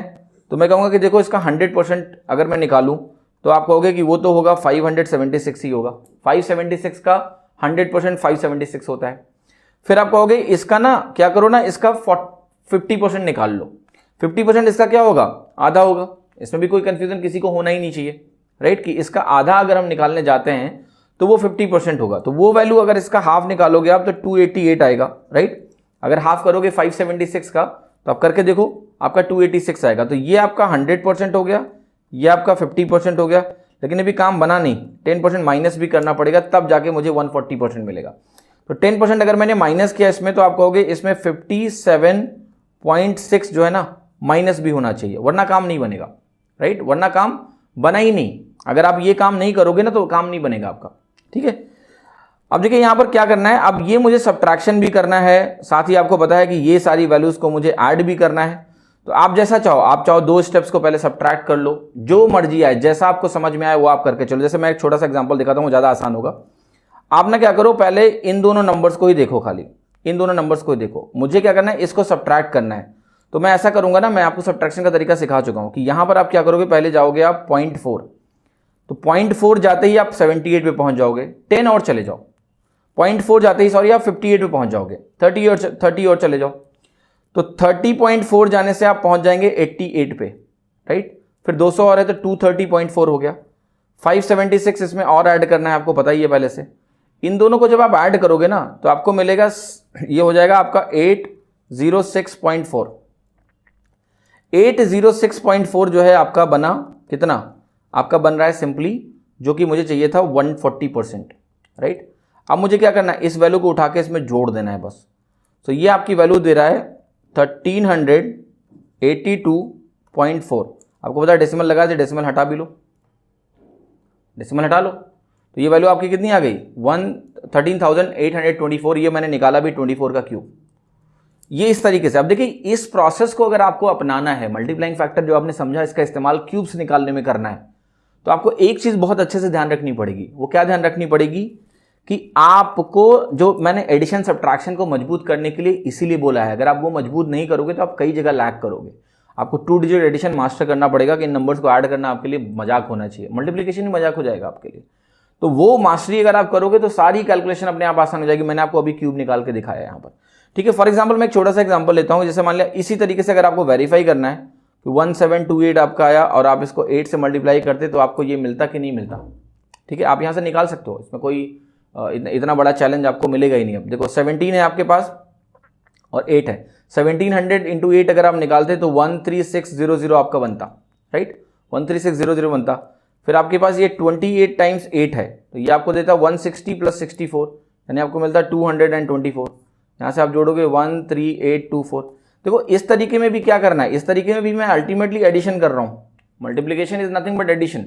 तो मैं कहूंगा कि देखो इसका 100% अगर मैं निकालूं तो आप कहोगे कि वो तो होगा 576 ही होगा। 576 का 100% 576 होता है। फिर आप कहोगे इसका ना क्या करो ना, इसका 50% निकाल लो। 50% इसका क्या होगा, आधा होगा। इसमें भी कोई कंफ्यूजन किसी को होना ही नहीं चाहिए, राइट, कि इसका आधा अगर हम निकालने जाते हैं तो वो 50% होगा। तो वो वैल्यू अगर इसका हाफ निकालोगे आप तो 288 आएगा, राइट। अगर हाफ करोगे 576 का तो आप करके देखो, आपका 286 आएगा। तो ये आपका 100% हो गया, ये आपका 50% हो गया। लेकिन अभी काम बना नहीं, 10% माइनस भी करना पड़ेगा, तब जाके मुझे 140% मिलेगा। तो 10% अगर मैंने माइनस किया इसमें, तो आप कहोगे इसमें 57.6 जो है ना माइनस भी होना चाहिए, वरना काम नहीं बनेगा, राइट, वरना काम बना ही नहीं। अगर आप ये काम नहीं करोगे ना तो काम नहीं बनेगा आपका, ठीक है। अब देखिए यहां पर क्या करना है, अब ये मुझे सब्ट्रैक्शन भी करना है, साथ ही आपको पता है कि ये सारी वैल्यूज को मुझे ऐड भी करना है। तो आप जैसा चाहो, आप चाहो 2 स्टेप्स को पहले सब्ट्रैक्ट कर लो, जो मर्जी आए, जैसा आपको समझ में आए वो आप करके चलो। जैसे मैं एक छोटा सा एग्जांपल दिखाता हूं, ज्यादा आसान होगा। आप ना क्या करो, पहले इन दोनों नंबर्स को ही देखो, खाली इन दोनों नंबर्स को ही देखो। मुझे क्या करना है, इसको सब्ट्रैक्ट करना है। तो मैं ऐसा करूंगा ना, मैं आपको सब्ट्रैक्शन का तरीका सिखा चुका हूं कि यहां पर आप क्या करोगे, पहले जाओगे आप 0.4, तो 0.4 जाते ही आप 78 पे पहुंच जाओगे। 10 और चले जाओ, 0.4 जाते ही सॉरी आप 58 पे पहुंच जाओगे। 30 और चले जाओ, तो 30.4 जाने से आप पहुंच जाएंगे 88 पे, राइट। फिर 200 और है तो 230.4 हो गया। 576 इसमें और ऐड करना है, आपको पता ही है पहले से। इन दोनों को जब आप ऐड करोगे ना तो आपको मिलेगा, ये हो जाएगा आपका 806.4। 806.4 जो है आपका बना कितना, आपका बन रहा है सिंपली, जो कि मुझे चाहिए था 140%, राइट। अब मुझे क्या करना है, इस वैल्यू को उठा के इसमें जोड़ देना है बस। तो ये आपकी वैल्यू दे रहा है 1382.4। आपको पता है डेसिमल लगा दे, डेसिमल हटा भी लो, डेसिमल हटा लो, तो ये वैल्यू आपकी कितनी आ गई, 13,824। ये मैंने निकाला भी 24 का क्यूब। ये इस तरीके से। अब देखिए इस प्रोसेस को अगर आपको अपनाना है, मल्टीप्लाइंग फैक्टर जो आपने समझा इसका इस्तेमाल क्यूब्स निकालने में करना है, तो आपको एक चीज बहुत अच्छे से ध्यान रखनी पड़ेगी। वो क्या ध्यान रखनी पड़ेगी कि आपको, जो मैंने एडिशन सब्ट्रैक्शन को मजबूत करने के लिए इसीलिए बोला है, अगर आप वो मजबूत नहीं करोगे तो आप कई जगह लैग करोगे। आपको 2 डिजिट एडिशन मास्टर करना पड़ेगा कि इन नंबर्स को ऐड करना आपके लिए मजाक होना चाहिए, मल्टीप्लिकेशन ही मजाक हो जाएगा आपके लिए। तो वो मास्टरी अगर आप करोगे तो सारी कैलकुलेशन अपने आप आसान हो जाएगी। मैंने आपको अभी क्यूब निकाल के दिखाया है यहाँ पर, ठीक है। फॉर एग्जाम्पल मैं एक छोटा सा एग्जाम्पल लेता हूँ। जैसे मान लिया इसी तरीके से अगर आपको वेरीफाई करना है कि 1728 आपका आया और आप इसको 8 से मल्टीप्लाई करते तो आपको ये मिलता कि नहीं मिलता, ठीक है। आप यहाँ से निकाल सकते हो, इसमें कोई इतना बड़ा चैलेंज आपको मिलेगा ही नहीं। अब देखो 17 है आपके पास और 8 है, 1700 इंटू 8 अगर आप निकालते तो 13600 आपका बनता, राइट, 13600 बनता। फिर आपके पास ये 28 टाइम्स 8 है, तो ये आपको देता 160 प्लस 64, यानी आपको मिलता 224। यहाँ से आप जोड़ोगे 13824। देखो इस तरीके में भी क्या करना है, इस तरीके में भी मैं अल्टीमेटली एडिशन कर रहा हूँ। Multiplication is nothing but addition.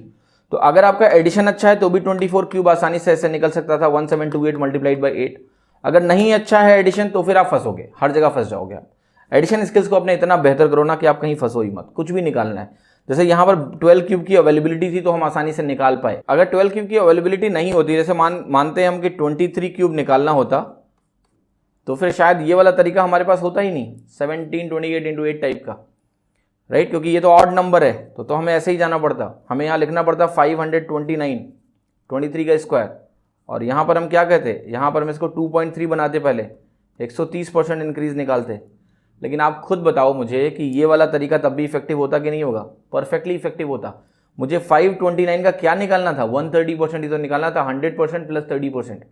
तो अगर आपका एडिशन अच्छा है तो भी 24 क्यूब आसानी से ऐसे निकल सकता था, 1728 मल्टीप्लाइड बाई 8। अगर नहीं अच्छा है एडिशन तो फिर आप फंसोगे, हर जगह फंस जाओगे आप। एडिशन स्किल्स को अपने इतना बेहतर करो ना कि आप कहीं फंसो ही मत, कुछ भी निकालना है। जैसे यहाँ पर 12 क्यूब की अवेलेबिलिटी थी तो हम आसानी से निकाल पाए। अगर 12 क्यूब की अवेलेबिलिटी नहीं होती, जैसे मानते हैं हम कि 23 क्यूब निकालना होता, तो फिर शायद ये वाला तरीका हमारे पास होता ही नहीं, 1728 इंटू 8 टाइप का, राइट, क्योंकि ये तो ऑड नंबर है तो हमें ऐसे ही जाना पड़ता। हमें यहाँ लिखना पड़ता 529, 23 का स्क्वायर। और यहाँ पर हम क्या कहते, यहाँ पर हम इसको 2.3 बनाते, पहले 130% इंक्रीज निकालते। लेकिन आप खुद बताओ मुझे कि ये वाला तरीका तब भी इफेक्टिव होता कि नहीं होगा, परफेक्टली इफेक्टिव होता। मुझे 529 का क्या निकालना था, 130% ही तो निकालना था, 100% प्लस 30%,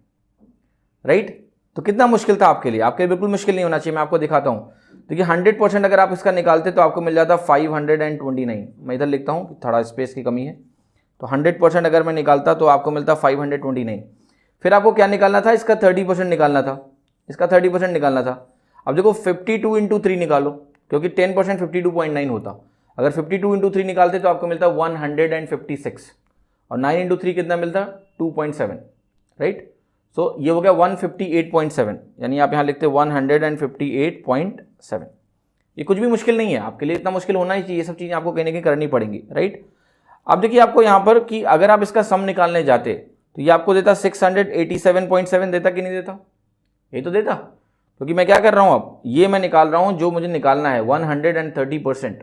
राइट। तो कितना मुश्किल था आपके लिए, आपके लिए बिल्कुल मुश्किल नहीं होना चाहिए। मैं आपको दिखाता हूँ। देखिए 100% अगर आप इसका निकालते तो आपको मिल जाता 529। मैं इधर लिखता हूँ, थोड़ा स्पेस की कमी है। तो 100% अगर मैं निकालता तो आपको मिलता 529। फिर आपको क्या निकालना था, इसका 30% निकालना था, इसका 30% निकालना था। अब देखो 52 इंटू 3 निकालो, क्योंकि 10% 52.9 होता। अगर 52 इंटू 3 निकालते तो आपको मिलता 156, और 9 इंटू 3 कितना मिलता 2.7, राइट। सो ये हो गया 158.7, यानी आप यहाँ लिखते 158.7। ये कुछ भी मुश्किल नहीं है आपके लिए, इतना मुश्किल होना ही चाहिए, ये सब चीज़ें आपको कहीं ना कहीं करनी पड़ेंगी, राइट। अब देखिए आपको यहाँ पर कि अगर आप इसका सम निकालने जाते तो ये आपको देता 687.7 देता कि नहीं देता, ये तो देता। क्योंकि मैं क्या कर रहा हूँ, अब ये मैं निकाल रहा हूँ जो मुझे निकालना है 130%,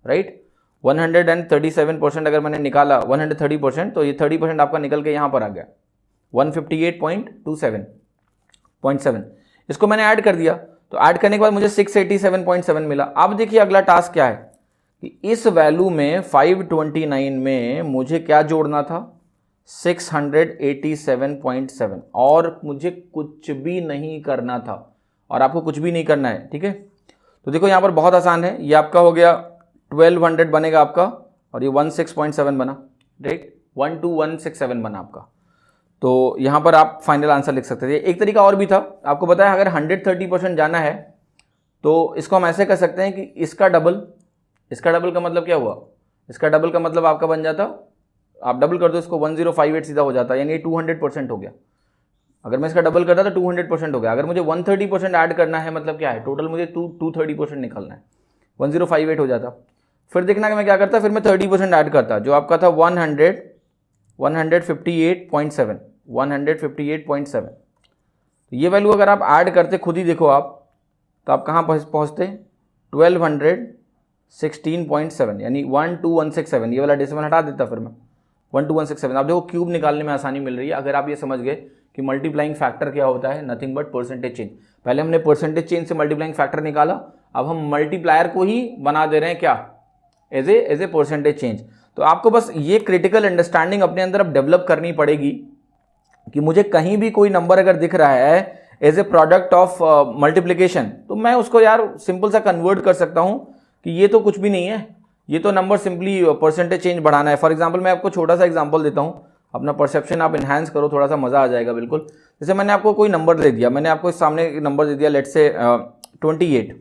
राइट। 137% अगर मैंने निकाला 130%, तो ये 30% आपका निकल के यहाँ पर आ गया 158.27. इसको मैंने ऐड कर दिया, तो ऐड करने के बाद मुझे 687.7 मिला. अब देखिए अगला टास्क क्या है कि इस वैल्यू में 529 में मुझे क्या जोड़ना था, 687.7, और मुझे कुछ भी नहीं करना था, और आपको कुछ भी नहीं करना है. ठीक है, तो देखो यहाँ पर बहुत आसान है. ये आपका हो गया 1200 बनेगा आपका, और ये 16.7 बना, राइट, 12167 बना आपका. तो यहाँ पर आप फाइनल आंसर लिख सकते थे. एक तरीका और भी था, आपको बताया अगर 130% जाना है तो इसको हम ऐसे कर सकते हैं कि इसका डबल का मतलब क्या हुआ, इसका डबल का मतलब आपका बन जाता, आप डबल कर दो इसको 1058 सीधा हो जाता, यानी 200% हो गया. अगर मैं इसका डबल करता तो 200% हो गया. अगर मुझे 130% ऐड करना है, मतलब क्या है, टोटल मुझे 230% निकलना है, 1058 हो जाता. फिर देखना कि मैं क्या करता, फिर मैं 30% ऐड करता, जो आपका था 158.7. ये वैल्यू अगर आप ऐड करते, खुद ही देखो आप, तो आप कहाँ पहुँचते, 1216.7, यानी 12167. ये वाला डेसिमल हटा देता फिर मैं 12167. आप देखो क्यूब निकालने में आसानी मिल रही है. अगर आप ये समझ गए कि मल्टीप्लाइंग फैक्टर क्या होता है, नथिंग बट परसेंटेज चेंज. पहले हमने परसेंटेज चेंज से मल्टीप्लाइंग फैक्टर निकाला, अब हम मल्टीप्लायर को ही बना दे रहे हैं क्या, एज ए परसेंटेज चेंज. तो आपको बस ये क्रिटिकल अंडरस्टैंडिंग अपने अंदर अब डेवलप करनी पड़ेगी कि मुझे कहीं भी कोई नंबर अगर दिख रहा है as a product of multiplication, तो मैं उसको यार सिंपल सा कन्वर्ट कर सकता हूं कि ये तो कुछ भी नहीं है, ये तो नंबर सिंपली परसेंटेज चेंज बढ़ाना है. फॉर एग्जांपल मैं आपको छोटा सा एग्जांपल देता हूं, अपना परसेप्शन आप इन्हांस करो, थोड़ा सा मजा आ जाएगा बिल्कुल. जैसे मैंने आपको कोई नंबर दे दिया, मैंने आपको इस सामने नंबर दे दिया, लेट्स से 28,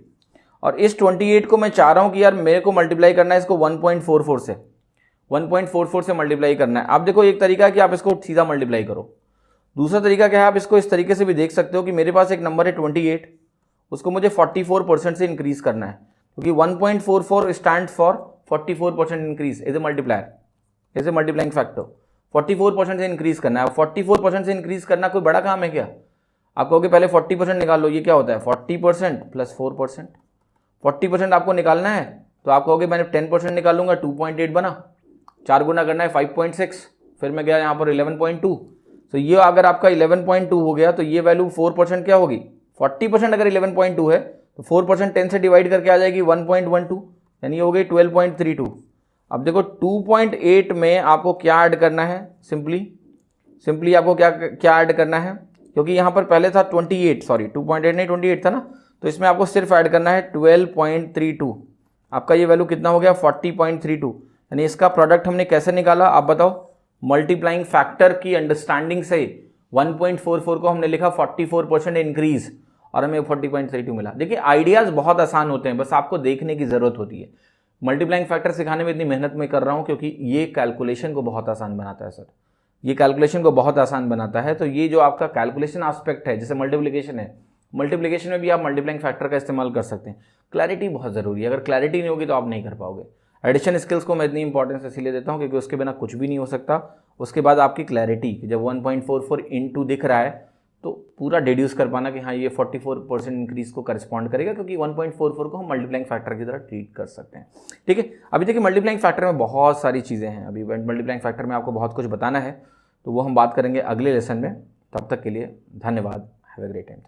और इस 28 को मैं चाह रहा हूं कि यार मेरे को मल्टीप्लाई करना है इसको 1.44 से मल्टीप्लाई करना है. आप देखो एक तरीका है कि आप इसको सीधा मल्टीप्लाई करो, दूसरा तरीका क्या है, आप इसको इस तरीके से भी देख सकते हो कि मेरे पास एक नंबर है 28, उसको मुझे 44% से इंक्रीज करना है, क्योंकि 1.44 stand for 44% increase as a multiplier, as a multiplying factor. 44% से इंक्रीज करना है. 44% से इंक्रीज करना कोई बड़ा काम है क्या? आप कहोगे पहले 40% निकाल लो, ये क्या होता है 40% प्लस 4%. 40% आपको निकालना है, तो आप कहोगे मैंने 10% निकालूंगा, 2.8 बना, 4 गुना करना है 5.6, फिर मैं गया यहाँ पर 11.2. तो ये अगर आपका 11.2 हो गया, तो ये वैल्यू 4% क्या होगी, 40% अगर 11.2 है तो 4% 10 से डिवाइड करके आ जाएगी 1.12, यानी हो गई 12.32. अब देखो 2.8 में आपको क्या ऐड करना है, सिंपली आपको क्या ऐड करना है, क्योंकि यहाँ पर पहले था 28, सॉरी 2.8 नहीं 28 था ना, तो इसमें आपको सिर्फ ऐड करना है 12.32. आपका ये वैल्यू कितना हो गया 40.32. यानी इसका प्रोडक्ट हमने कैसे निकाला आप बताओ, मल्टीप्लाइंग फैक्टर की अंडरस्टैंडिंग से 1.44 को हमने लिखा 44% इंक्रीज, और हमें 40.32 मिला. देखिए आइडियाज बहुत आसान होते हैं, बस आपको देखने की जरूरत होती है. मल्टीप्लाइंग फैक्टर सिखाने में इतनी मेहनत मैं कर रहा हूं क्योंकि ये कैलकुलेशन को बहुत आसान बनाता है सर, ये कैलकुलेशन को बहुत आसान बनाता है. तो ये जो आपका कैलकुलेशन एस्पेक्ट है, जैसे मल्टीप्लिकेशन है, मल्टीप्लिकेशन में भी आप मल्टीप्लाइंग फैक्टर का इस्तेमाल कर सकते हैं. क्लैरिटी बहुत ज़रूरी है, अगर क्लैरिटी नहीं होगी तो आप नहीं कर पाओगे. एडिशन स्किल्स को मैं इतनी इंपॉर्टेंस इसलिए देता हूँ क्योंकि उसके बिना कुछ भी नहीं हो सकता. उसके बाद आपकी क्लैरिटी, जब 1.44 इंटू दिख रहा है तो पूरा डिड्यूस कर पाना कि हाँ ये 44% इंक्रीज को करस्पॉन्ड करेगा, क्योंकि 1.44 को हम मल्टीप्लाइंग फैक्टर की तरह ट्रीट कर सकते हैं. ठीक है, अभी देखिए मल्टीप्लाइंग फैक्टर में बहुत सारी चीज़ें हैं, अभी मल्टीप्लाइंग फैक्टर में आपको बहुत कुछ बताना है, तो वो हम बात करेंगे अगले लेसन में. तब तक के लिए धन्यवाद. Have a great time.